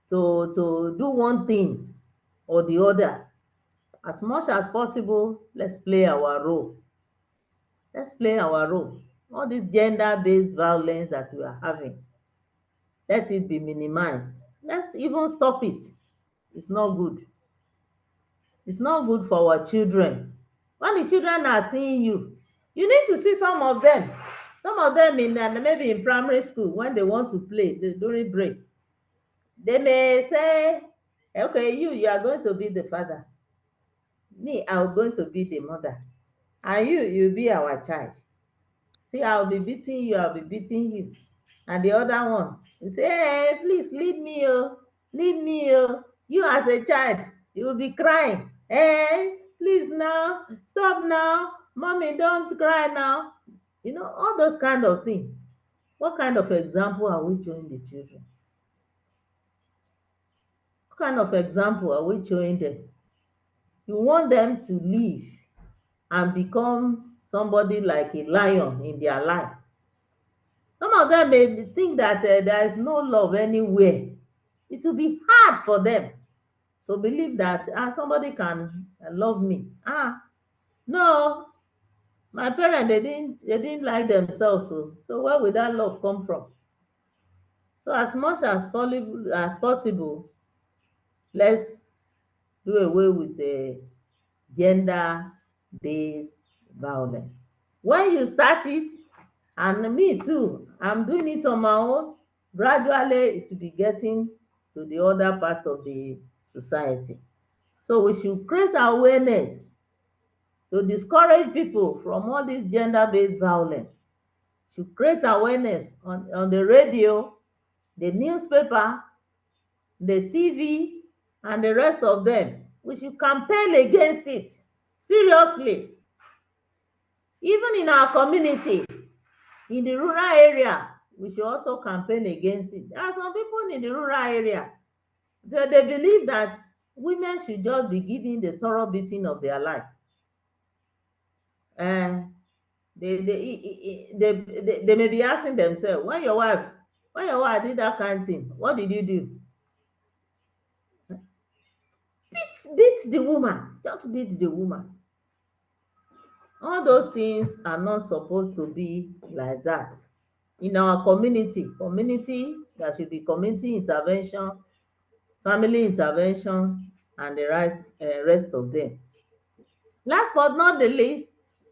to do one thing or the other. As much as possible, let's play our role. Let's play our role. All this gender-based violence that we are having, let it be minimized. Let's even stop it. It's not good. It's not good for our children. When the children are seeing you, you need to see some of them. Some of them in maybe in primary school, when they want to play during break, they may say, okay, you are going to be the father. Me, I'm going to be the mother. And you be our child. See, I'll be beating you, I'll be beating you. And the other one, you say, hey, please leave me, oh, leave me, oh. You as a child, you will be crying. Hey, please now, stop now. Mommy, don't cry now. You know, all those kind of things. What kind of example are we showing the children? What kind of example are we showing them? You want them to live and become somebody like a lion in their life. Some of them may think that there is no love anywhere. It will be hard for them to believe that somebody can love me. No, my parents they didn't like themselves, so where will that love come from? So as much as possible, let's do away with gender-based violence. When you start it, and me too, I'm doing it on my own, gradually it will be getting to the other part of the society. So we should create awareness to discourage people from all this gender-based violence, should create awareness on the radio, the newspaper, the TV, and the rest of them. We should campaign against it. Seriously. Even in our community, in the rural area, we should also campaign against it. There are some people in the rural area, they believe that women should just be given the thorough beating of their life. And they may be asking themselves, when your wife did that kind of thing, what did you do? Beat the woman, just beat the woman. All those things are not supposed to be like that. In our community, there should be community intervention, family intervention, and the rest of them. Last but not the least,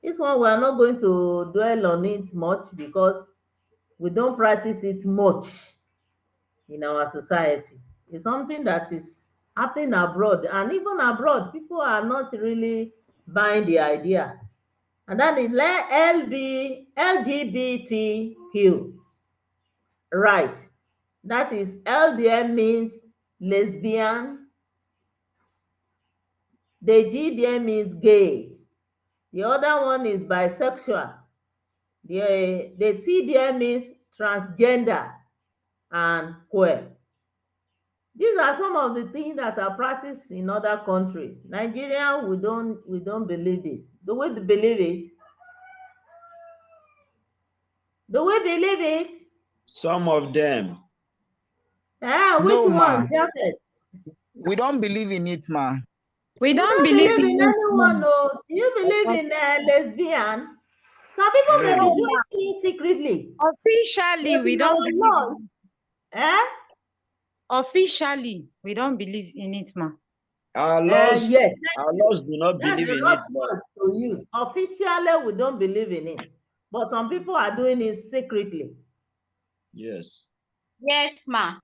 this one we are not going to dwell on it much because we don't practice it much in our society. It's something that is happening abroad, and even abroad, people are not really buying the idea. And that is LGBTQ, right? That is L there means lesbian, the G there means gay, the other one is bisexual, the T there means transgender and queer. These are some of the things that are practiced in other countries. Nigeria, we don't believe this. Do we believe it? Do we believe it? Some of them. Which No, ma. one, Japhet? We don't believe in it, ma. We You don't don't believe believe in in it, anyone, ma. no. Do you believe in lesbian? Some people may be No. doing it secretly. Officially, But we in don't our believe laws, in eh? Officially, we don't believe in it, ma. Yes, our laws do not that's believe the in it, right but word to use. Officially, we don't believe in it. But some people are doing it secretly. yes. Yes, ma.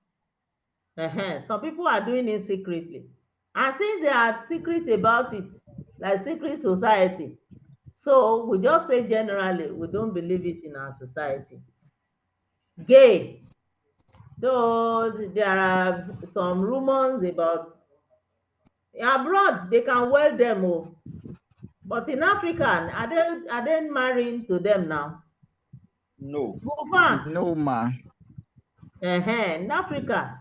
Some people are doing it secretly. And since they are secret about it, like secret society, so we just say generally, we don't believe it in our society. Gay, though there are some rumors about abroad, they can wear them, oh, but in Africa, are they marrying to them now? No. Govan, No, ma. in Africa.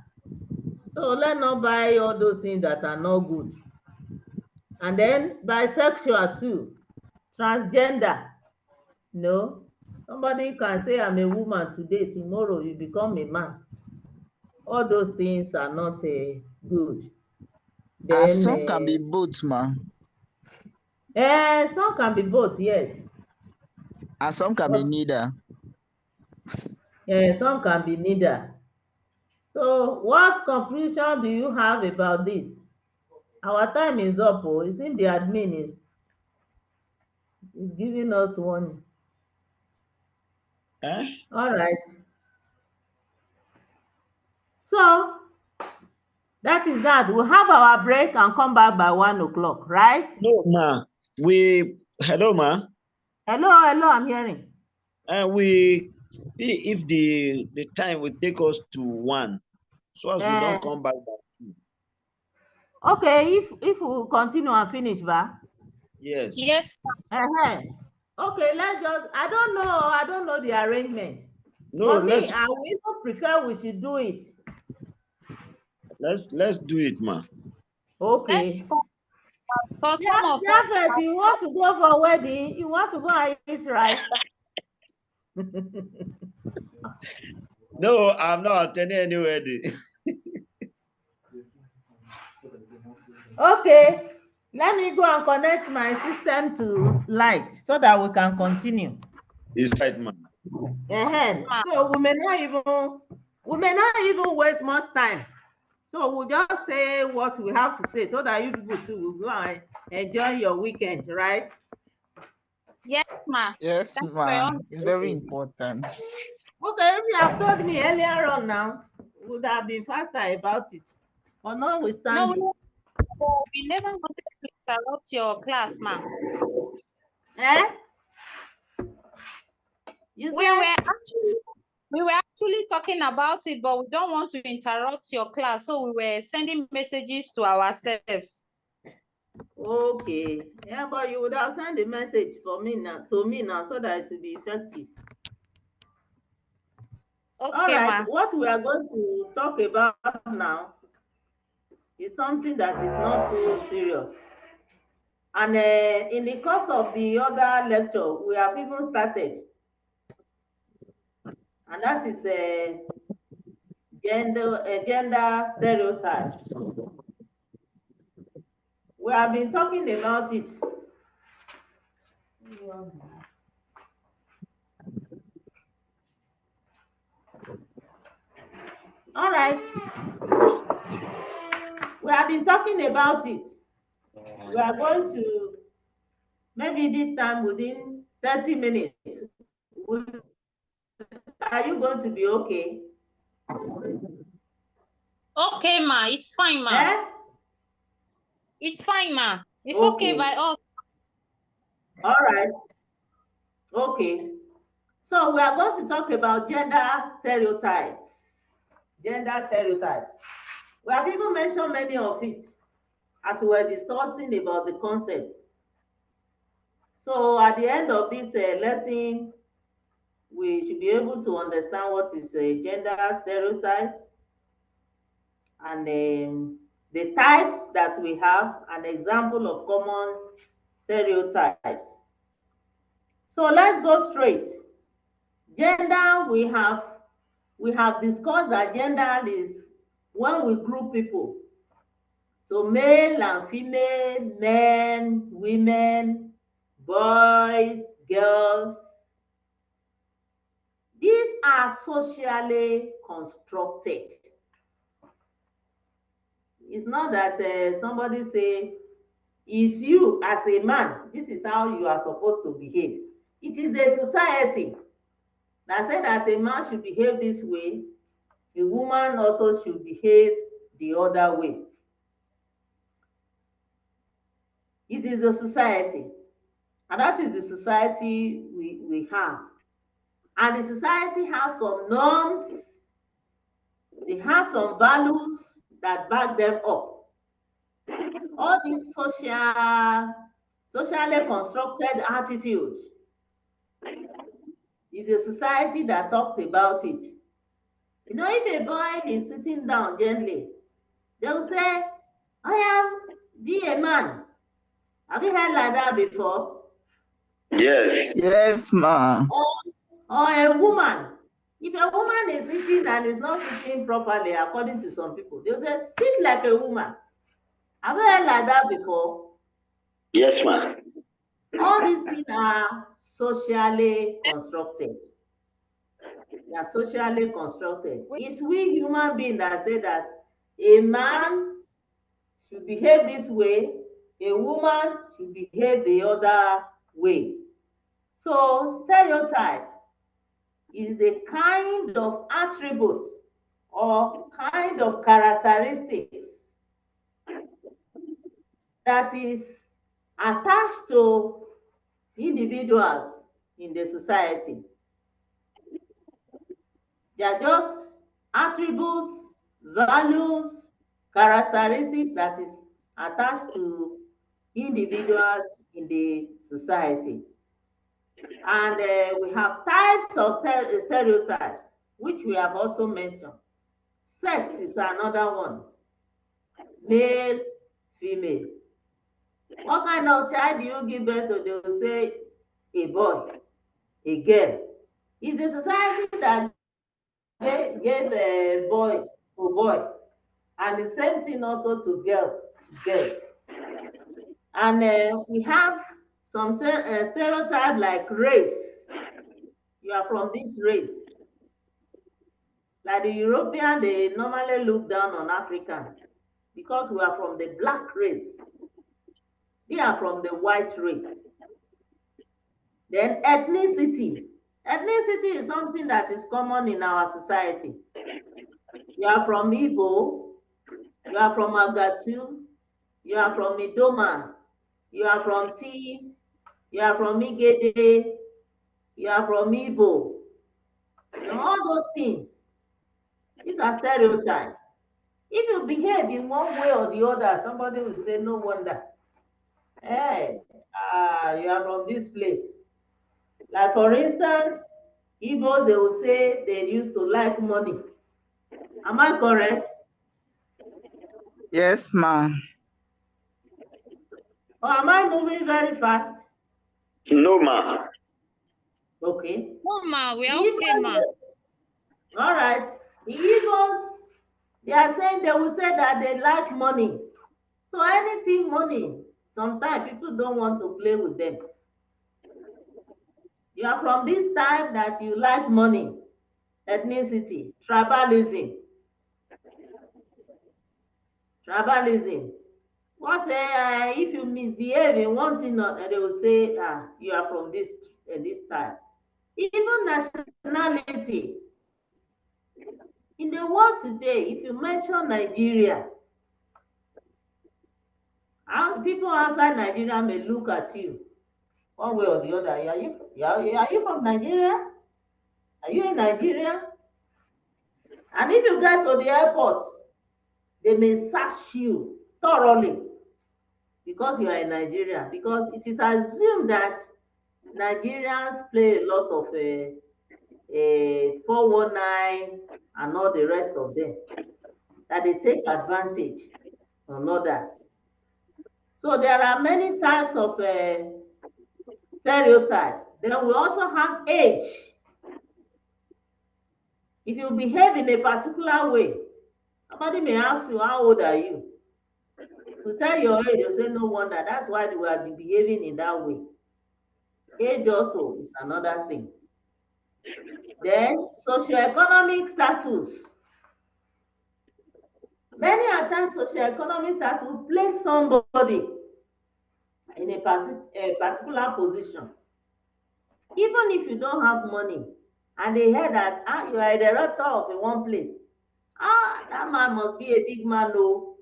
So let's not buy all those things that are not good. And then bisexual too, transgender. No, somebody can say I'm a woman today, tomorrow you become a man. All those things are not good. And Then some can be both, ma. some can be both, yes. And some can be But neither. some can be neither. So what conclusion do you have about this? Our time is up. Oh, it seems the admin is giving us one. All right. So that is that. We'll have our break and come back by 1 o'clock, right? No, ma. Hello, ma. Hello, I'm hearing. If the time will take us to 1, so as we don't come back by 2. Okay, if we continue and finish, ba? Yes. Yes. Okay, I don't know the arrangement. No, For me, I would even prefer we should do it. Let's do it, ma. Okay. Because some of Japhet, you want to go for wedding? You want to go and eat rice? No, I'm not attending any wedding. Okay, let me go and connect my system to light so that we can continue. It's right, ma. So we may not even waste much time. So we'll just say what we have to say so that you people too will go and enjoy your weekend, right? Yes, ma. Yes, ma. It's very important. Okay, if you have told me earlier on now, we would have been faster about it. But notwithstanding. No, we never wanted to interrupt your class, ma. You We said? were actually talking about it, but we don't want to interrupt your class, so we were sending messages to ourselves. Okay. Yeah, but you would have sent a message for me now to me now so that it will be effective. All Okay, right. ma. What we are going to talk about now is something that is not too serious. And in the course of the other lecture, we have even started, and that is gender stereotype. We have been talking about it. All right. We have been talking about it. We are going to, maybe this time within 30 minutes. Are you going to be okay? Okay, ma. It's fine, ma. Eh? It's fine, ma. It's okay Okay. by us. All right. Okay. So we are going to talk about gender stereotypes. Gender stereotypes. We have even mentioned many of it as we were discussing about the concepts. So at the end of this lesson, we should be able to understand what is gender stereotypes and the types that we have, an example of common stereotypes. So let's go straight. Gender, we have discussed that gender is when we group people. So male and female, men, women, boys, girls. These are socially constructed. It's not that somebody say, it's you as a man, this is how you are supposed to behave. It is the society that said that a man should behave this way, a woman also should behave the other way. It is the society, and that is the society we have. And the society has some norms, they have some values that back them up. All these socially constructed attitudes is a society that talks about it. You know, if a boy is sitting down gently, they will say, I am be a man. Have you heard like that before? Yes. Yes, ma. Or a woman. If a woman is sitting and is not sitting properly, according to some people, they'll say, sit like a woman. Have you heard like that before? Yes, ma'am. All these things are socially constructed. They are socially constructed. It's we human beings that say that a man should behave this way, a woman should behave the other way. So stereotype is the kind of attributes or kind of characteristics that is attached to individuals in the society. They are just attributes, values, characteristics that is attached to individuals in the society. And we have types of stereotypes, which we have also mentioned. Sex is another one. Male, female. What kind of child do you give birth to? They will say a boy, a girl. It's the society that gave a boy to boy, and the same thing also to girl, girl. And we have some stereotype like race. You are from this race. Like the European, they normally look down on Africans because we are from the black race. They are from the white race. Then ethnicity. Ethnicity is something that is common in our society. You are from Igbo, you are from Agatu, you are from Idoma, you are from Tiv, you are from Igede, You are from Igbo. All those things. These are stereotypes. If you behave in one way or the other, somebody will say, no wonder. Hey, you are from this place. Like for instance, Igbo, they will say they used to like money. Am I correct? Yes, ma. Or am I moving very fast? No, ma. Okay. No, ma, we The are okay, ma. All right. The Igbos, they are saying they will say that they like money. So anything money, sometimes people don't want to play with them. You are from this time that you like money, ethnicity, tribalism. Tribalism. What say if you misbehave in one thing, they will say, you are from this time. Even nationality. In the world today, if you mention Nigeria, people outside Nigeria may look at you one way or the other. Are you from Nigeria? Are you in Nigeria? And if you get to the airport, they may search you thoroughly because you are in Nigeria. Because it is assumed that Nigerians play a lot of 419 and all the rest of them, that they take advantage on others. So there are many types of stereotypes. Then we also have age. If you behave in a particular way, somebody may ask you, how old are you? To tell your age, you say, no wonder. That's why we are behaving in that way. Age also is another thing. Then socioeconomic status. Many a times socioeconomic status will place somebody in a particular position. Even if you don't have money, and they hear that you are a director of one place, that man must be a big man, no.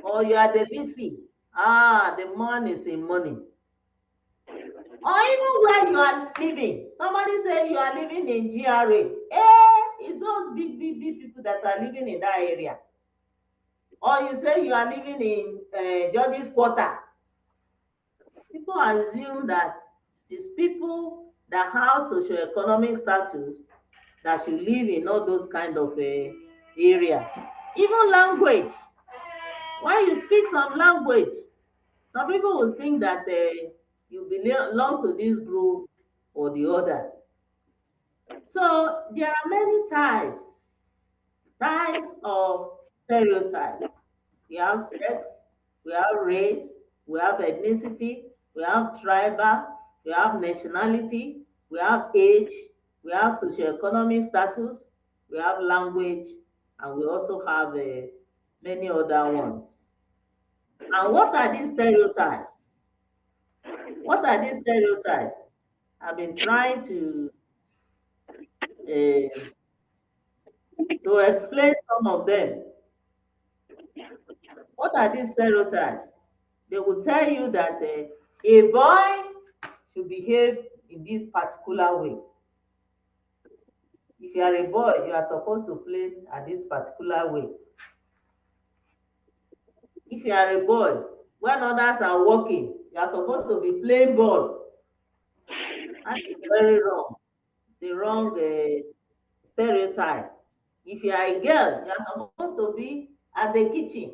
Or you are the VC, the man is in money. Or even where you are living, somebody say you are living in GRA. It's those big people that are living in that area. Or you say you are living in judges' quarters. People assume that it is people that have socioeconomic status that should live in all those kind of area. Even language. When you speak some language, some people will think that you belong to this group or the other. So there are many types of stereotypes. We have sex, we have race, we have ethnicity, we have tribal, we have nationality, we have age, we have socioeconomic status, we have language, and we also have many other ones. And what are these stereotypes? What are these stereotypes? I've been trying uh, to explain some of them. What are these stereotypes? They will tell you that a boy should behave in this particular way. If you are a boy, you are supposed to play at this particular way. If you are a boy, when others are walking, you are supposed to be playing ball. That is very wrong. It's a wrong stereotype. If you are a girl, you are supposed to be at the kitchen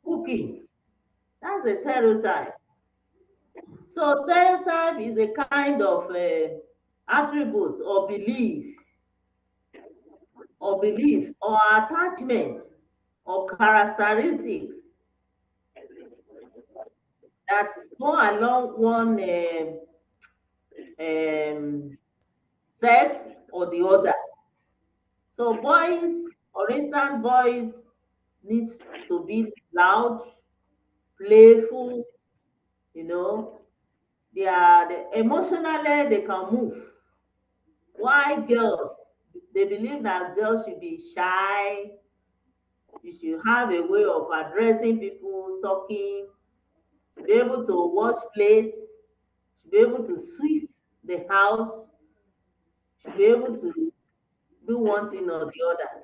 cooking. That's a stereotype. So stereotype is a kind of attributes or attachment or characteristics that go along one sex or the other. So boys, for instance, boys need to be loud, playful, you know, emotionally they can move. Why girls? They believe that girls should be shy. You should have a way of addressing people, talking, be able to wash plates, should be able to sweep the house, should be able to do one thing or the other.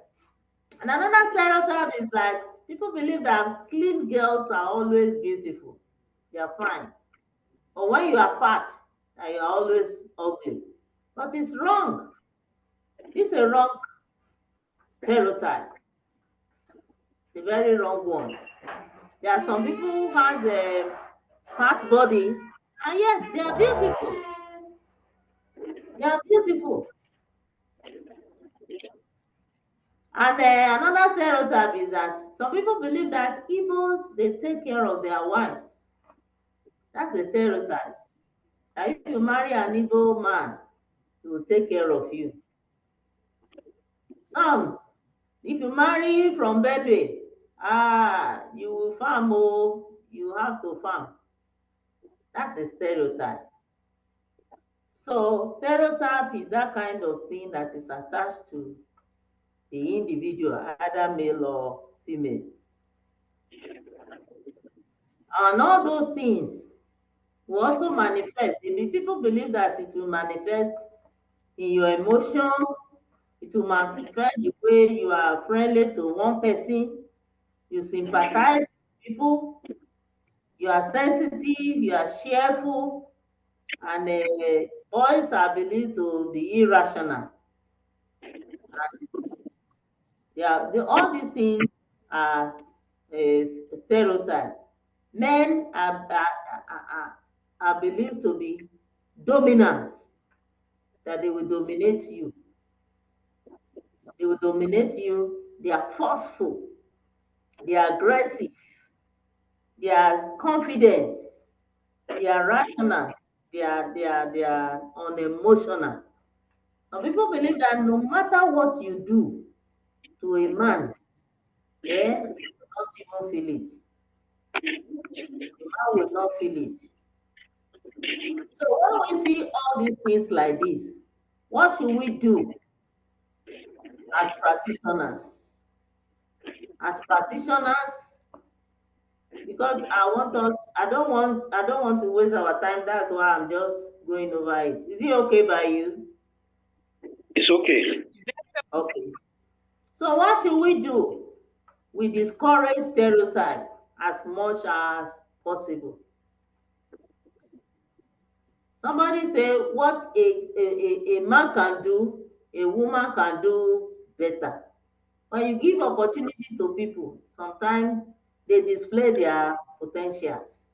And another stereotype is like people believe that slim girls are always beautiful. They are fine. Or when you are fat, that you are always ugly. But it's wrong. It's a wrong stereotype. It's a very wrong one. There are some people who has fat bodies, and yet they are beautiful. They are beautiful. And another stereotype is that some people believe that Igbos they take care of their wives. That's a stereotype. That if you marry an Igbo man, he will take care of you. Some, if you marry from baby, you will farm, oh, you have to farm. That's a stereotype. So stereotype is that kind of thing that is attached to the individual, either male or female. And all those things will also manifest. People believe that it will manifest in your emotion, it will manifest the way you are friendly to one person, you sympathize with people, you are sensitive, you are cheerful, and boys are believed to be irrational. Yeah, all these things are a stereotype. Men are believed to be dominant, that they will dominate you. They will dominate you. They are forceful. They are aggressive. They are confident. They are rational. They are unemotional. Some people believe that no matter what you do to a man, he will not even feel it. The man will not feel it. So when we see all these things like this, what should we do as practitioners? As practitioners, because I don't want to waste our time. That's why I'm just going over it. Is it okay by you? It's okay. Okay. So what should we do? We discourage stereotype as much as possible. Somebody say what a man can do, a woman can do better. When you give opportunity to people, sometimes they display their potentials.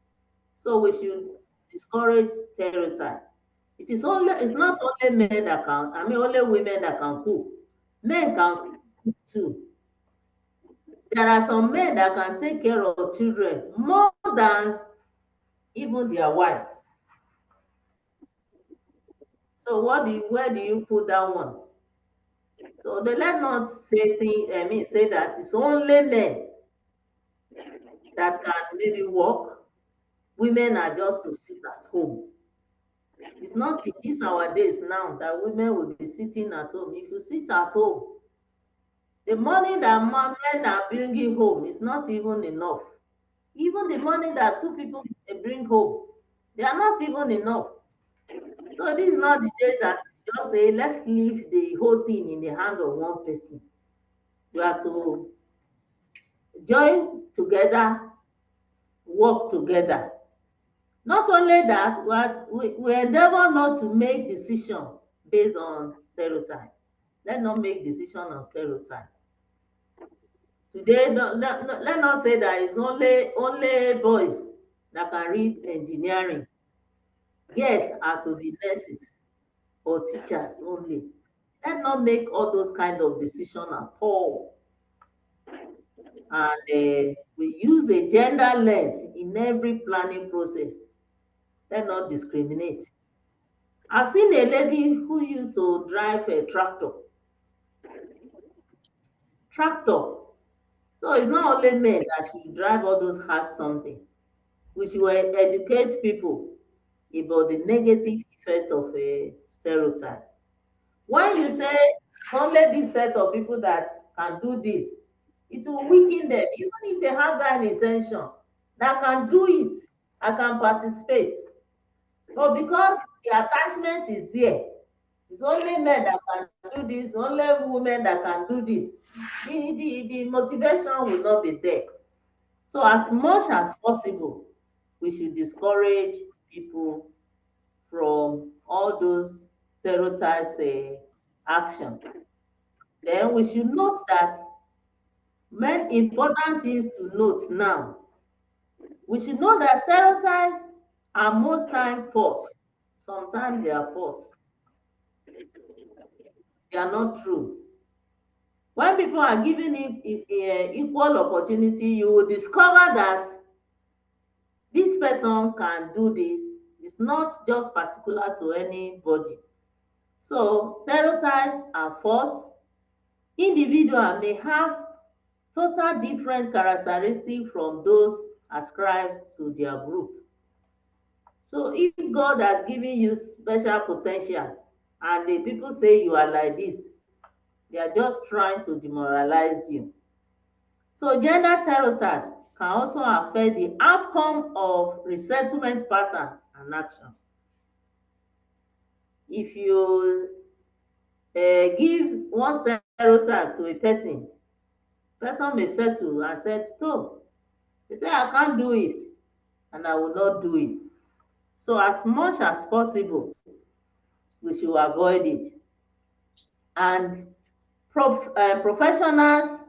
So we should discourage stereotype. It's not only men that can, I mean only women that can cook. Men can cook too. There are some men that can take care of children more than even their wives. So where do you put that one? So they let not say that it's only men that can maybe work. Women are just to sit at home. It's not in this our days now that women will be sitting at home. If you sit at home, the money that men are bringing home is not even enough. Even the money that two people bring home, they are not even enough. So this is not the day that you just say, let's leave the whole thing in the hand of one person. We have to join together, work together. Not only that, we endeavor not to make decision based on stereotype. Let's not make decision on stereotype. Today, let not say that it's only boys that can read engineering. Girls are to be nurses or teachers only. Let's not make all those kind of decision at all. And we use a gender lens in every planning process. Let's not discriminate. I've seen a lady who used to drive a tractor. Tractor. So it's not only men that should drive all those hard something. We should educate people about the negative effect of a stereotype. When you say only this set of people that can do this, it will weaken them, even if they have that intention, that can do it, I can participate. But because the attachment is there, it's only men that can do this, only women that can do this. The motivation will not be there. So as much as possible, we should discourage people from all those stereotypes action. Then we should note that many important things to note now. We should know that stereotypes are most time false. Sometimes they are false. They are not true. When people are given equal opportunity, you will discover that this person can do this. It's not just particular to anybody. So stereotypes are false. Individual may have total different characteristics from those ascribed to their group. So if God has given you special potentials and the people say you are like this, they are just trying to demoralize you. So gender stereotypes can also affect the outcome of resettlement pattern and action. If you give one stereotype to a person may settle and say, "No," they say, "I can't do it and I will not do it." So as much as possible, we should avoid it. And professionals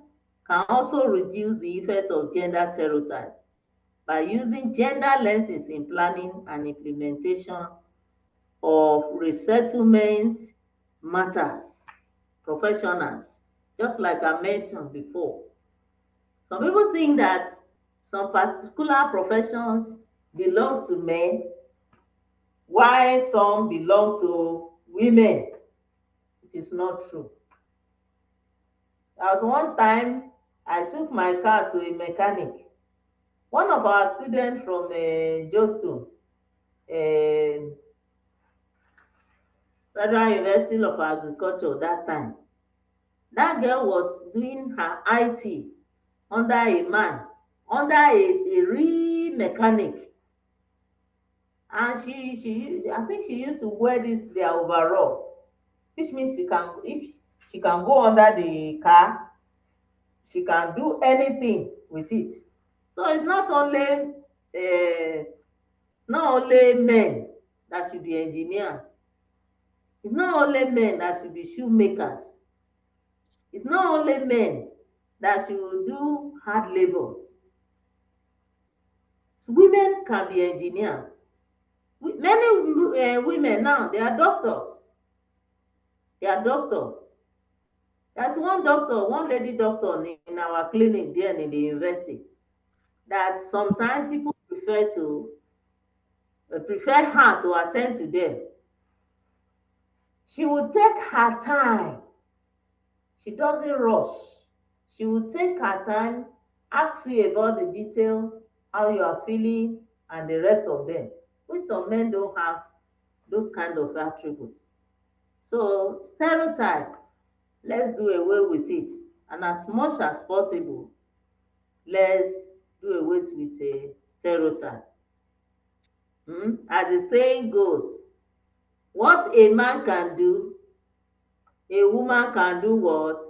can also reduce the effect of gender stereotypes by using gender lenses in planning and implementation of resettlement matters. Professionals, just like I mentioned before. Some people think that some particular professions belong to men, while some belong to women. It is not true. There was one time I took my car to a mechanic. One of our students from Joston, Federal University of Agriculture that time, that girl was doing her IT under a man, under a real mechanic. And I think she used to wear this their overall, which means if she can go under the car, she can do anything with it. So it's not only men that should be engineers. It's not only men that should be shoemakers. It's not only men that should do hard labors. So women can be engineers. Many women now, they are doctors. They are doctors. There's one lady doctor in our clinic there in the university that sometimes people prefer her to attend to them. She will take her time. She doesn't rush. She will take her time, ask you about the detail, how you are feeling, and the rest of them. Which some men don't have those kind of attributes. So stereotype, let's do away with it. And as much as possible, let's do away with a stereotype. As the saying goes, what a man can do, a woman can do what?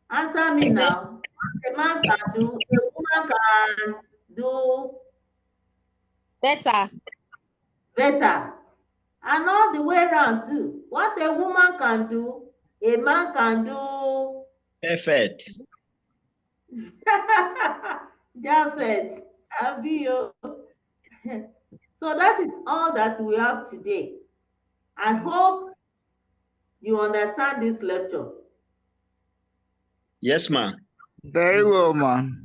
Answer me now. What a man can do, a woman can do Better. better. And all the way around too. What a woman can do, a man can do Perfect. Japhet, Abio. So that is all that we have today. I hope you understand this lecture. Yes, ma'am. Very well, man.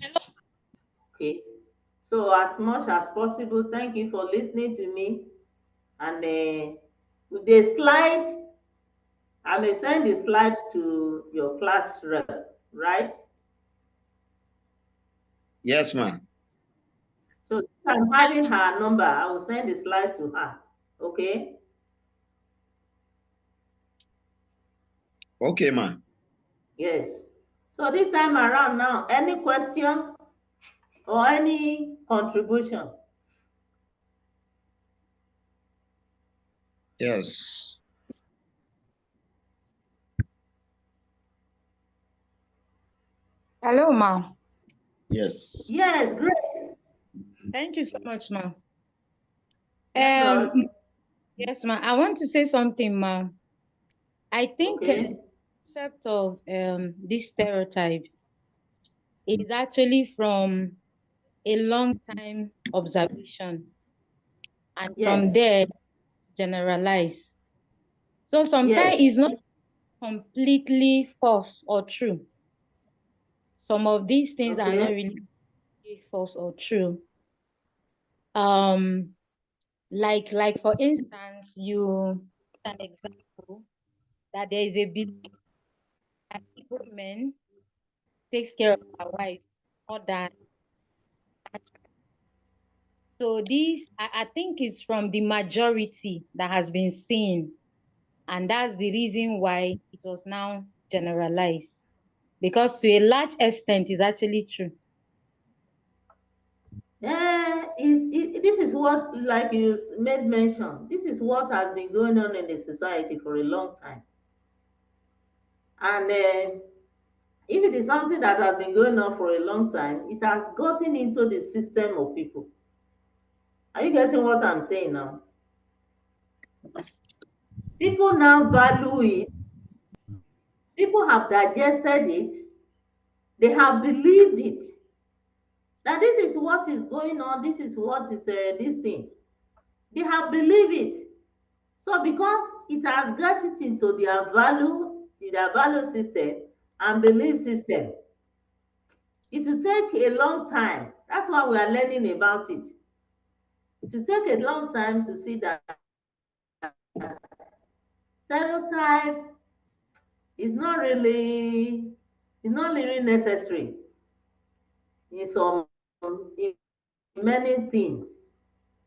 Okay. So as much as possible, thank you for listening to me. And with the slide, I may send the slides to your class rep, right? Yes, ma'am. So since I'm having her number, I will send the slide to her. Okay? Okay, ma'am. Yes. So this time around now, any question or any contribution? Yes. Hello, ma. Yes. Yes, great. Thank you so much, ma. Thank God. Yes, ma. I want to say something, ma. I think Okay. concept of this stereotype is actually from a long time observation, and from Yes. there generalize. So sometimes it's Yes. not completely false or true. Some of these things are Okay. not really false or true. Um, like for instance, you an example that there is a belief that Igbo men takes care of our wives more than. So this I think is from the majority that has been seen, and that's the reason why it was now generalized, because to a large extent is actually true. This is what, like you made mention, this is what has been going on in the society for a long time. And if it is something that has been going on for a long time, it has gotten into the system of people. Are you getting what I'm saying now? People now value it. People have digested it. They have believed it. That this is what is going on. This is what is this thing. They have believed it. So because it has got it into their value system and belief system, it will take a long time. That's why we are learning about it. It will take a long time to see that stereotype is not really necessary in in many things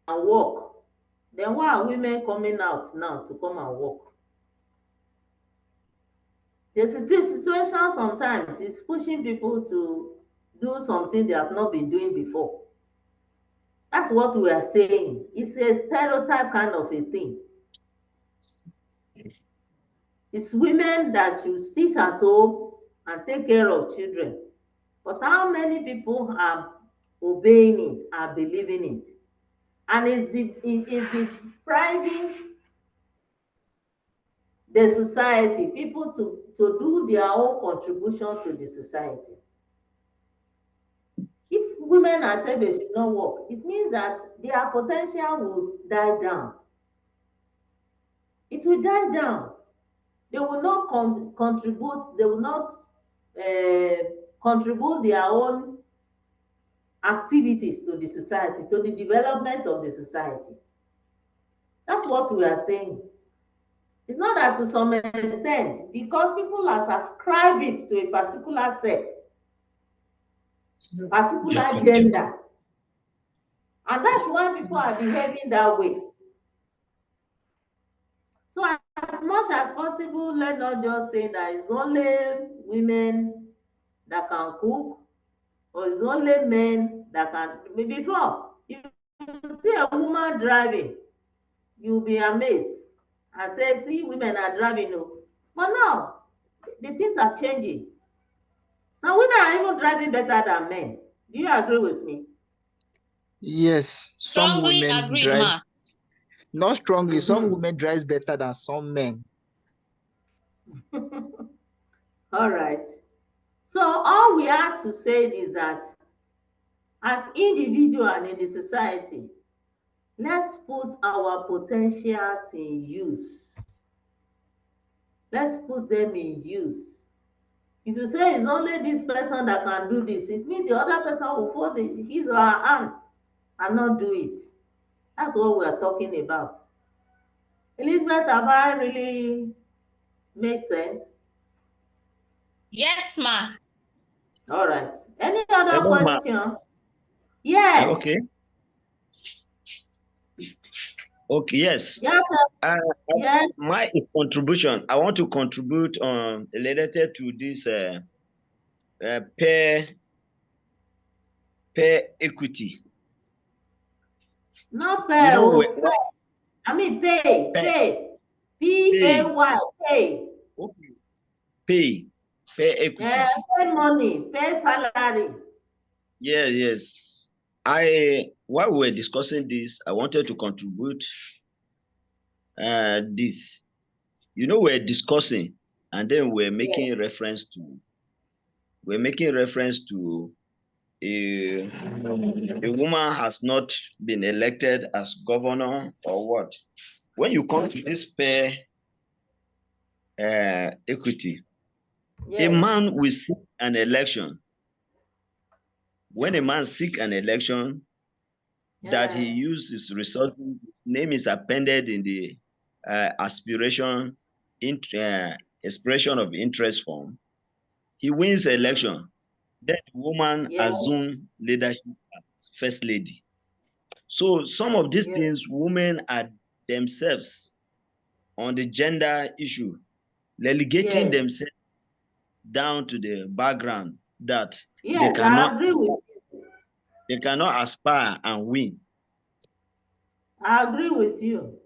and work. Then why are women coming out now to come and work? The situation sometimes is pushing people to do something they have not been doing before. That's what we are saying. It's a stereotype kind of a thing. It's women that should stay at home and take care of children. But how many people are obeying it, are believing it? And it's depriving the society, people to do their own contribution to the society. If women are said they should not work, it means that their potential will die down. It will die down. They will not contribute, they will not contribute their own activities to the society, to the development of the society. That's what we are saying. It's not that to some extent, because people have ascribed it to a particular sex, particular gender. And that's why people are behaving that way. So as much as possible, let's not just say that it's only women that can cook, or it's only men that can. Before, if you see a woman driving, you'll be amazed and say, see, women are driving. No. But now, the things are changing. Some women are even driving better than men. Do you agree with me? Yes, some Strongly women agreed, ma. drives, not strongly, some Mhm. women drives better than some men. All right. So all we have to say is that as individual and in the society, let's put our potentials in use. Let's put them in use. If you say it's only this person that can do this, it means the other person will fold his or her hands and not do it. That's what we are talking about. Elizabeth, have I really made sense? Yes, ma. All right. Any other Hello, ma. question? Yes. Okay. Okay. Yes. Yeah. Uh, Yes. my contribution. I want to contribute on related to this pair equity. Not You fair. know, Oh, fair. I mean pay. Pay. P-A-Y, pay. Okay. Pay equity. Pay money, pay salary. Yes. While we were discussing this, I wanted to contribute this. We're discussing, and then we're making reference to a woman has not been elected as governor or what. When you come to this pay equity, a Yes. man will seek an election. When a man seek an election, that he used his resources, his name is appended in the aspiration, expression of interest form. He wins the election. Then the woman assumes leadership as first lady. So some of these things, women are themselves on the gender issue, relegating themselves down to the background that I agree with you. They cannot aspire and win. I agree with you.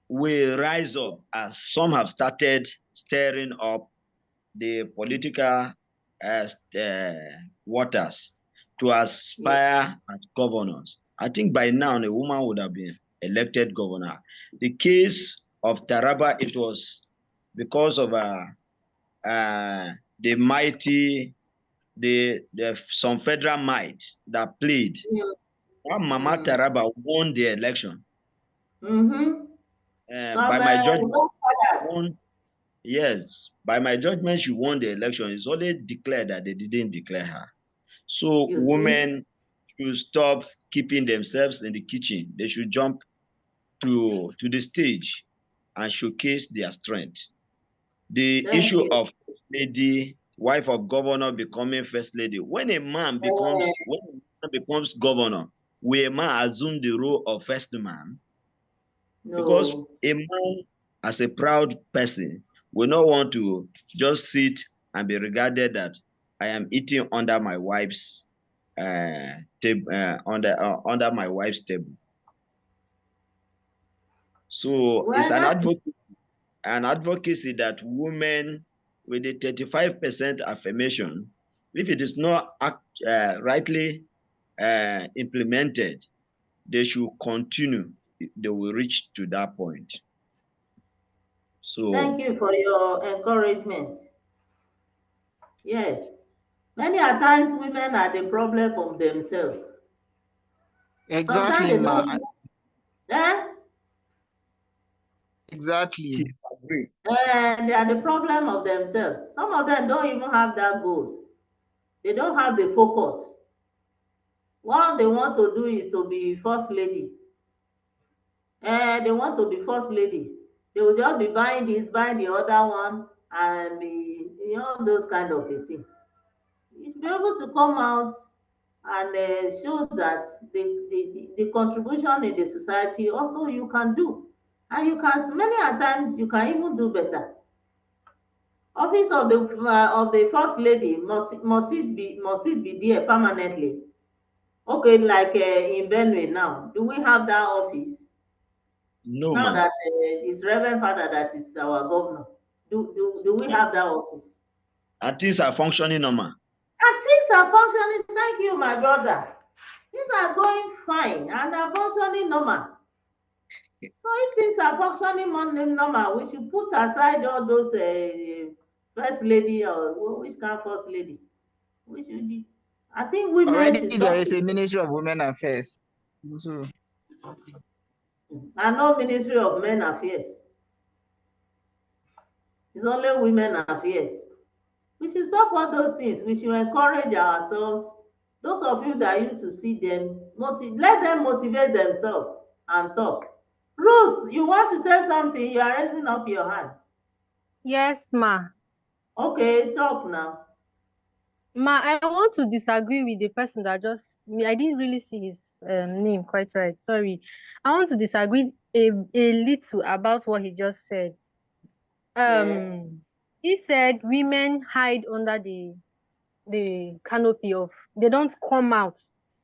We rise up as some have started stirring up the political waters to aspire as governors. I think by now a woman would have been elected governor. The case of Taraba, it was because of the mighty, some federal might that played. Mama Taraba won the election. By my judgment, by my judgment, she won the election. It's only declared that they didn't declare her. So women should stop keeping themselves in the kitchen. They should jump to the stage and showcase their strength. The issue of first lady, wife of governor becoming first lady. When a man becomes governor, will a man assume the role of first man? No. Because a man, as a proud person, will not want to just sit and be regarded that I am eating under my wife's table, under my wife's table. So it's an advocacy that women with the 35% affirmation, if it is not rightly implemented, they should continue. They will reach to that point. So thank you for your encouragement. Yes. Many a times women are the problem from themselves. Exactly, ma. Exactly. They are the problem of themselves. Some of them don't even have that goals. They don't have the focus. What they want to do is to be first lady. They want to be first lady. They will just be buying this, buying the other one, and be, those kind of a thing. You should be able to come out and show that the contribution in the society also you can do. And you can, many a times, you can even do better. Office of the first lady must it be there permanently? Okay, like in Benue now, do we have that office? No, now that it's Reverend Father that is our governor, do we have that office? And things are functioning normal. And things are functioning. Thank you, my brother. Things are going fine and are functioning normal. So if things are functioning normal, we should put aside all those first lady or which kind of first lady. We should be. I think women Already should there is a Ministry of Women Affairs. So, and no Ministry of Men Affairs. It's only women affairs. We should stop all those things. We should encourage ourselves. Those of you that used to see them, let them motivate themselves and talk. Ruth, you want to say something? You are raising up your hand. Yes, ma. Okay, talk now. Ma, I want to disagree with the person that I didn't really see his name quite right. Sorry. I want to disagree a little about what he just said. Yes. He said women hide under the canopy of, they don't come out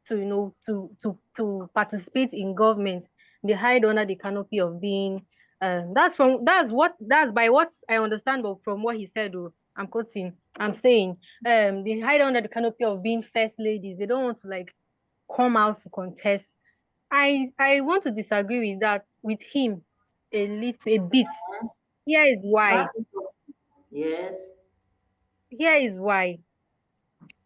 to participate in government. They hide under the canopy of being that's by what I understand, but from what he said, I'm saying they hide under the canopy of being first ladies. They don't want to like come out to contest. I want to disagree with him a bit. Here is why. Yes. Here is why.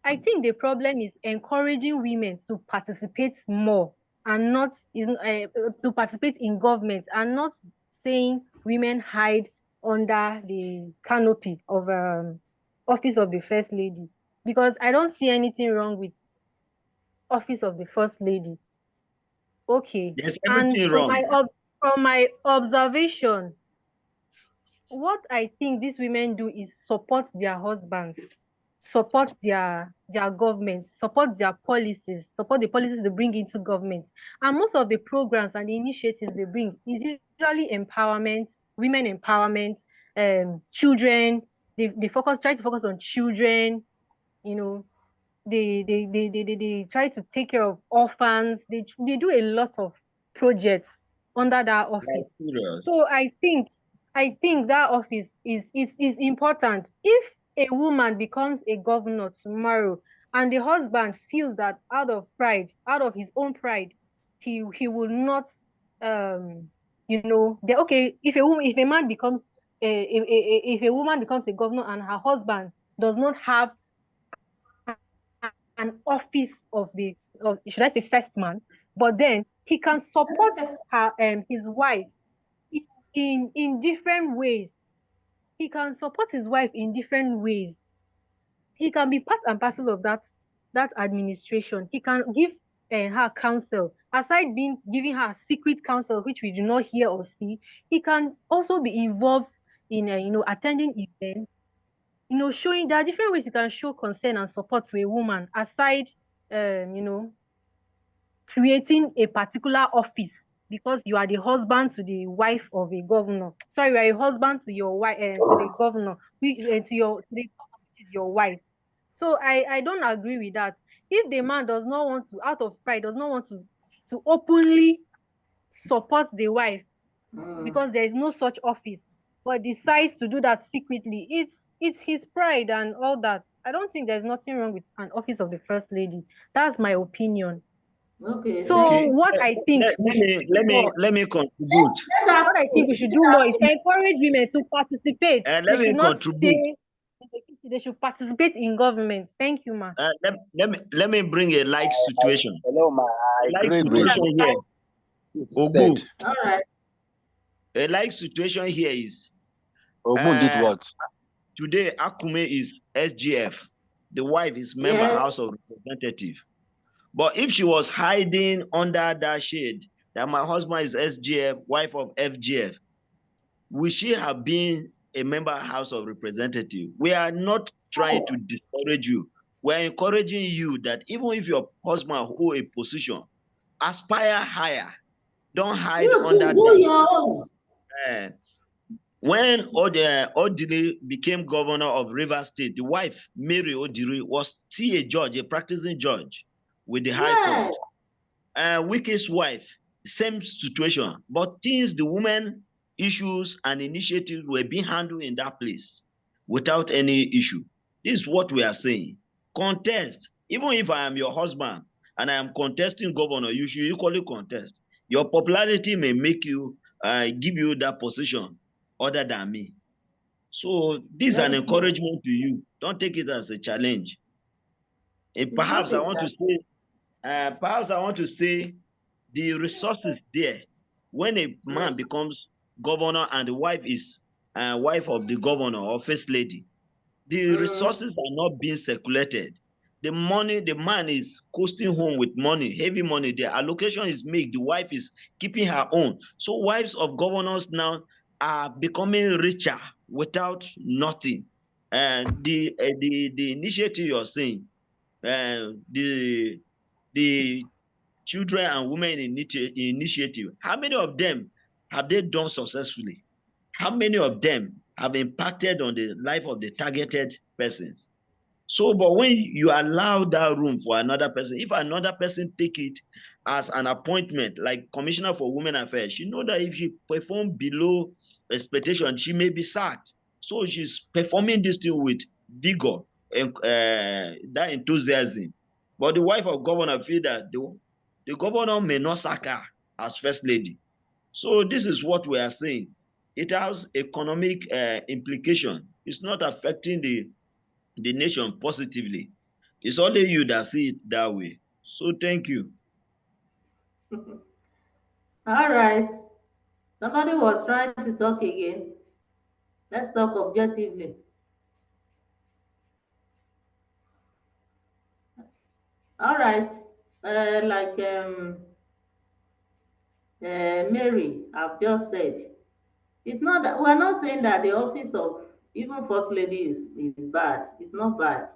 I think the problem is encouraging women to participate more and not to participate in government, and not saying women hide under the canopy of office of the first lady, because I don't see anything wrong with office of the first lady. Okay, There's and everything wrong. from my observation, what I think these women do is support their husbands, support their government, support their policies, support the policies they bring into government. And most of the programs and the initiatives they bring is usually empowerment, women empowerment, children. They try to focus on children, you know, they try to take care of orphans. They do a lot of projects under that Like office. serious. So I think that office is important. If a woman becomes a governor tomorrow and the husband feels that out of pride, out of his own pride, he will not okay, if a man becomes if a woman becomes a governor and her husband does not have an office of should I say first man, but then he can support his wife in different ways. He can support his wife in different ways. He can be part and parcel of that administration. He can give her counsel. Aside being giving her secret counsel, which we do not hear or see, he can also be involved in attending events, showing there are different ways you can show concern and support to a woman aside creating a particular office because you are the husband to the wife of a governor. Sorry, you are a husband to your wife to the governor, to the governor, which is your wife. So I don't agree with that. If the man does not want to, out of pride, does not want to openly support the wife because there is no such office, but decides to do that secretly, it's his pride and all that. I don't think there's nothing wrong with an office of the first lady. That's my opinion. Okay, So thank Okay. you. what I think Let, we let should me do let me more, let me contribute. what I think we should do more is encourage women to participate. They Let should me not stay contribute. in the kitchen. They should participate in government. Thank you, ma. Let me bring a like situation. Hello, ma. I A like agree with situation here. what Ogu. said. All right. A like situation here is Ogun did uh, what? today Akume is SGF. The wife is member Yes. House of Representative. But if she was hiding under that shade that my husband is SGF, wife of FGF, would she have been a member House of Representative? We are not trying to discourage you. We're encouraging you that even if your husband hold a position, aspire higher. Don't hide You under to do that. your own. Uh, when Odile became governor of Rivers State, the wife, Mary Odiri, was still a judge, a practicing judge with the High Court. Yes. Wike's wife, same situation. But things, the women issues and initiatives were being handled in that place without any issue. This is what we are saying. Contest. Even if I am your husband and I am contesting governor, you should equally contest. Your popularity may make you give you that position other than me. So this is an Thank you. encouragement to you. Don't take it as a challenge. And It's not perhaps I a want to challenge. say, the resources there. When a man becomes governor and the wife is wife of the governor or first lady, the resources are not being circulated. The money, the man is coasting home with money, heavy money. The allocation is made. The wife is keeping her own. So wives of governors now are becoming richer without nothing. And the initiative you're saying, the children and women initiative, how many of them have they done successfully? How many of them have impacted on the life of the targeted persons? So, but when you allow that room for another person, if another person take it as an appointment, like Commissioner for Women Affairs, she know that if she perform below expectation, she may be sacked. So she's performing this thing with vigor and that enthusiasm. But the wife of governor feel that the governor may not sack her as first lady. So this is what we are saying. It has economic implication. It's not affecting the nation positively. It's only you that see it that way. So thank you. All right. Somebody was trying to talk again. Let's talk objectively. All right. Like Mary, I've just said, it's not that we're not saying that the office of even first lady is bad. It's not bad.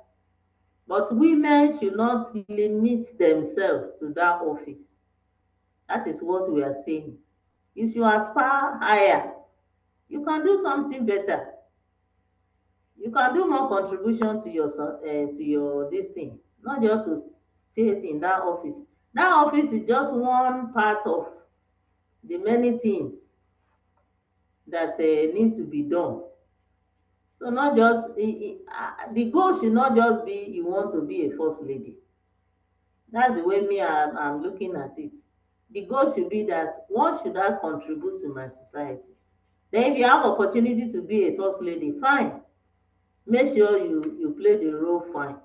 But women should not limit themselves to that office. That is what we are saying. If you aspire higher, you can do something better. You can do more contribution to your this thing, not just to stay in that office. That office is just one part of the many things that need to be done. So not just the goal should not just be you want to be a first lady. That's the way I'm looking at it. The goal should be that what should I contribute to my society? Then if you have opportunity to be a first lady, fine. Make sure you play the role fine.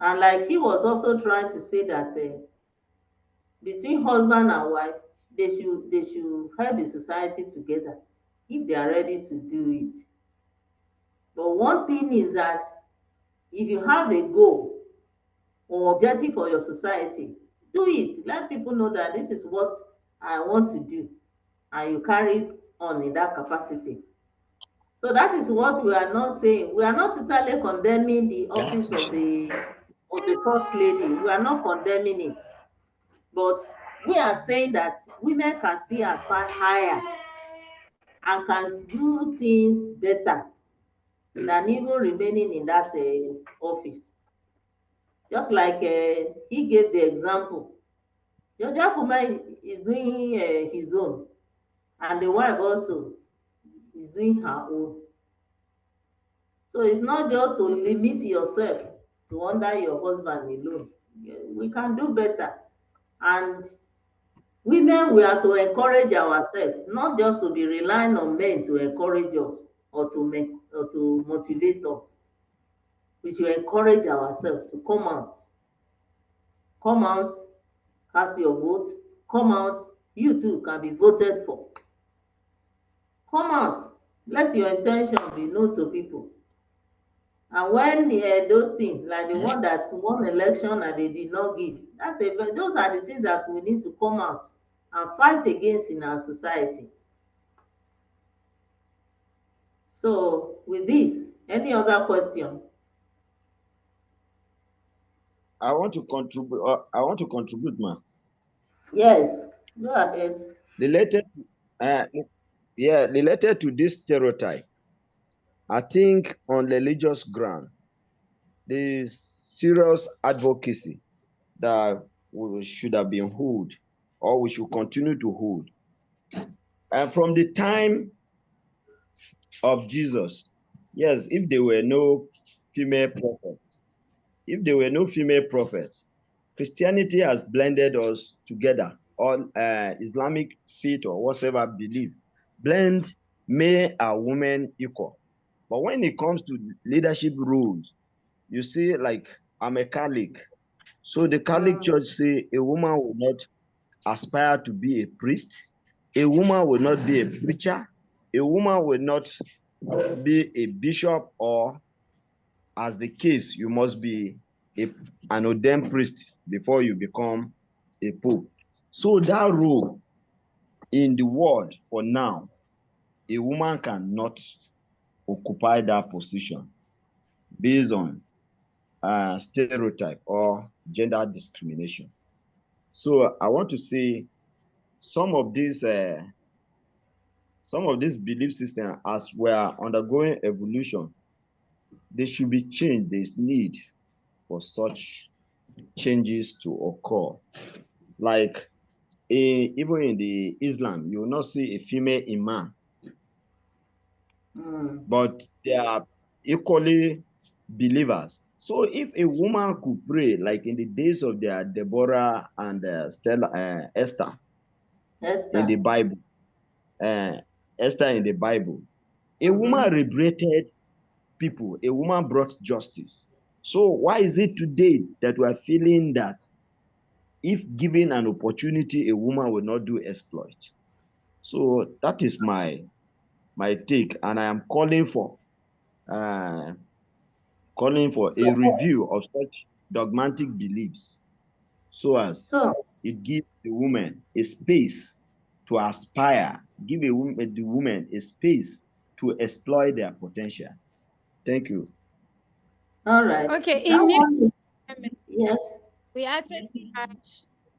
And like she was also trying to say that between husband and wife, they should help the society together if they are ready to do it. But one thing is that if you have a goal or objective for your society, do it. Let people know that this is what I want to do, and you carry on in that capacity. So that is what we are not saying. We are not totally condemning the office of the first lady. We are not condemning it. But we are saying that women can still aspire higher and can do things better than even remaining in that office. Just like he gave the example. Georgia Kuma is doing his own, and the wife also is doing her own. So it's not just to limit yourself to under your husband alone. We can do better. And women, we are to encourage ourselves, not just to be relying on men to encourage us or to motivate us. We should encourage ourselves to come out, cast your vote, come out. You too can be voted for. Come out, let your intention be known to people. And when those things, like the one that won election and they did not give, those are the things that we need to come out and fight against in our society. So with this, any other question? I want to contribute. Ma. Yes, go ahead. Related, uh, related to this stereotype, I think on religious ground, the serious advocacy that we should have been held, or we should continue to hold. And from the time of Jesus, yes, if there were no female prophets, if there were no female prophets, Christianity has blended us together. All Islamic faith or whatever belief blend male and women equal. But when it comes to leadership roles, you see, like I'm a Catholic, so the Catholic Church say a woman will not aspire to be a priest, a woman will not be a preacher, a woman will not be a bishop, or as the case, you must be an ordained priest before you become a pope. So that role in the world for now, a woman cannot occupy that position based on stereotype or gender discrimination. So I want to say some of these belief systems, as we are undergoing evolution, they should be changed. There's need for such changes to occur. Like even in the Islam, you will not see a female imam, but they are equally believers. So if a woman could pray, like in the days of their Deborah and Esther in the Bible, Esther in the Bible, a woman liberated people, a woman brought justice. So why is it today that we are feeling that if given an opportunity, a woman will not do exploit? So that is my take, and I am uh, calling for a review of such dogmatic beliefs, so as So, it gives the woman a space to aspire, give the woman a space to exploit their potential. Thank you. all right. Okay, That in New one is, Testament, yes. we actually had,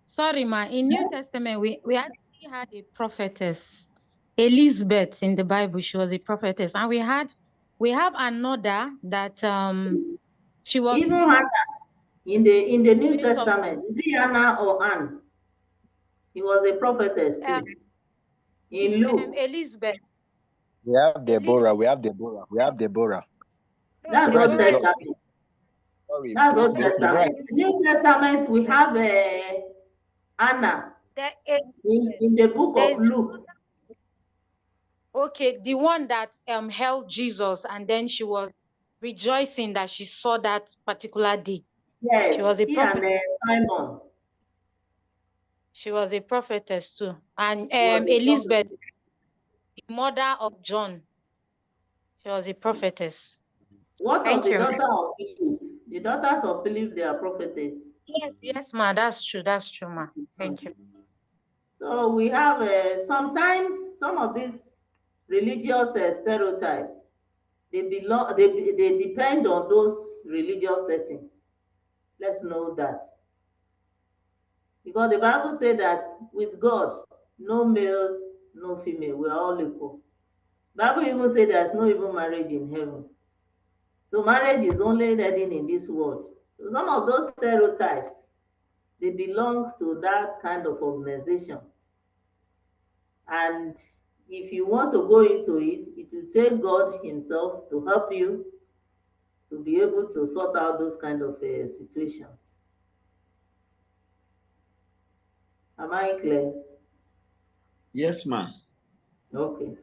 sorry, ma, in New Testament, we actually had a prophetess, Elizabeth in the Bible. She was a prophetess. And we have another that she was Even Hannah in the New place of Testament, is it Hannah or Anne? He was a prophetess um, too. In Luke, Elizabeth. We have Deborah. We have Deborah. We have Deborah. that's Deborah Old the judge. Testament. Sorry, That's Old Deborah. Testament. New Testament, we have Anna There in the book is of Luke. okay, the one that held Jesus, and then she was rejoicing that she saw that particular day. She was Yes, a she and prophet. Simon. She was a prophetess too. And She was a Elizabeth, prophet. the mother of John, she was a prophetess. What of Thank the you. daughter of Philip? The daughters of Philip, they are prophetess. Yes, ma, that's true. That's true, ma. Thank you. So we have sometimes some of these religious stereotypes. They depend on those religious settings. Let's know that. Because the Bible says that with God, no male, no female, we are all equal. Bible even says there's no even marriage in heaven. So marriage is only ending in this world. So some of those stereotypes, they belong to that kind of organization. And if you want to go into it, it will take God Himself to help you to be able to sort out those kind of situations. Am I clear? Yes, ma'am. Okay.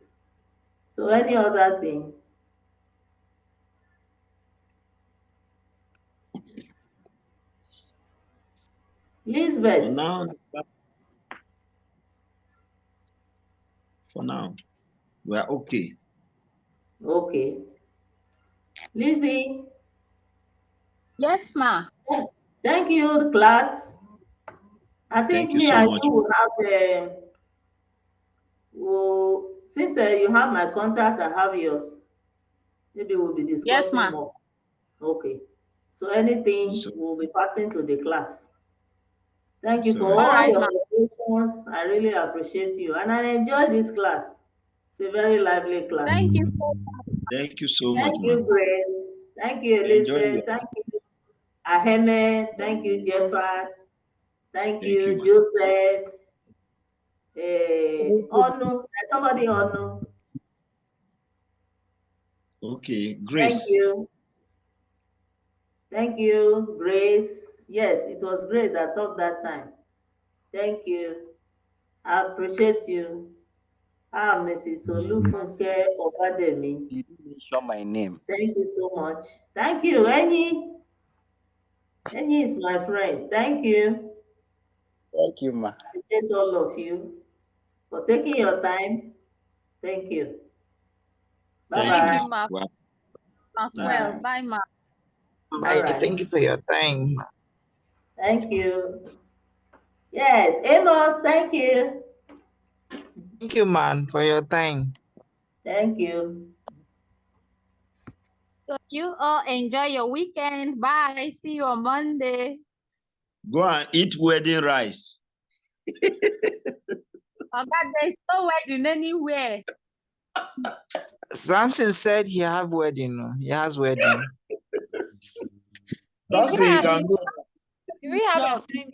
So any other thing? For Lisbeth. now, we are okay. Okay. Lizzie. Yes, ma. Thank you, class. I Thank think you me so and much. you will have since you have my contact, I have yours. Maybe we'll be Yes, discussing ma. more. Okay. So anything So, will be passing to the class. Thank you so for All all right, your ma. questions. I really appreciate you. And I enjoy this class. It's a very lively class. Thank you. thank you so much, Thank ma'am. you, Grace. Thank you, Enjoy Elizabeth. your. Thank you, Ahmed. Thank you, Jeffat. Thank Thank you, you, ma'am. Joseph. Onu. Somebody Onu. Okay, Thank Grace. you. Thank you, Grace. Yes, it was Grace that talked that time. Thank you. I appreciate you. Mrs. Olufunke Obademi. You didn't mention my name. Thank you so much. Thank you, Eni. Eni is my friend. Thank you. Thank you, ma. I appreciate all of you for taking your time. Thank you. Thank Thank you. Bye-bye. you, ma. Well, As well. Bye. Bye, ma. All Bye. right. Thank you for your time. Thank you. Yes, Amos, thank you. Thank you, man, for your time. Thank you. So you all enjoy your weekend. Bye. See you on Monday. go and eat wedding rice. Oh God, there's no wedding anywhere. Samson said he have wedding. No? He has wedding. Samson, you can go. Do we have Job. a time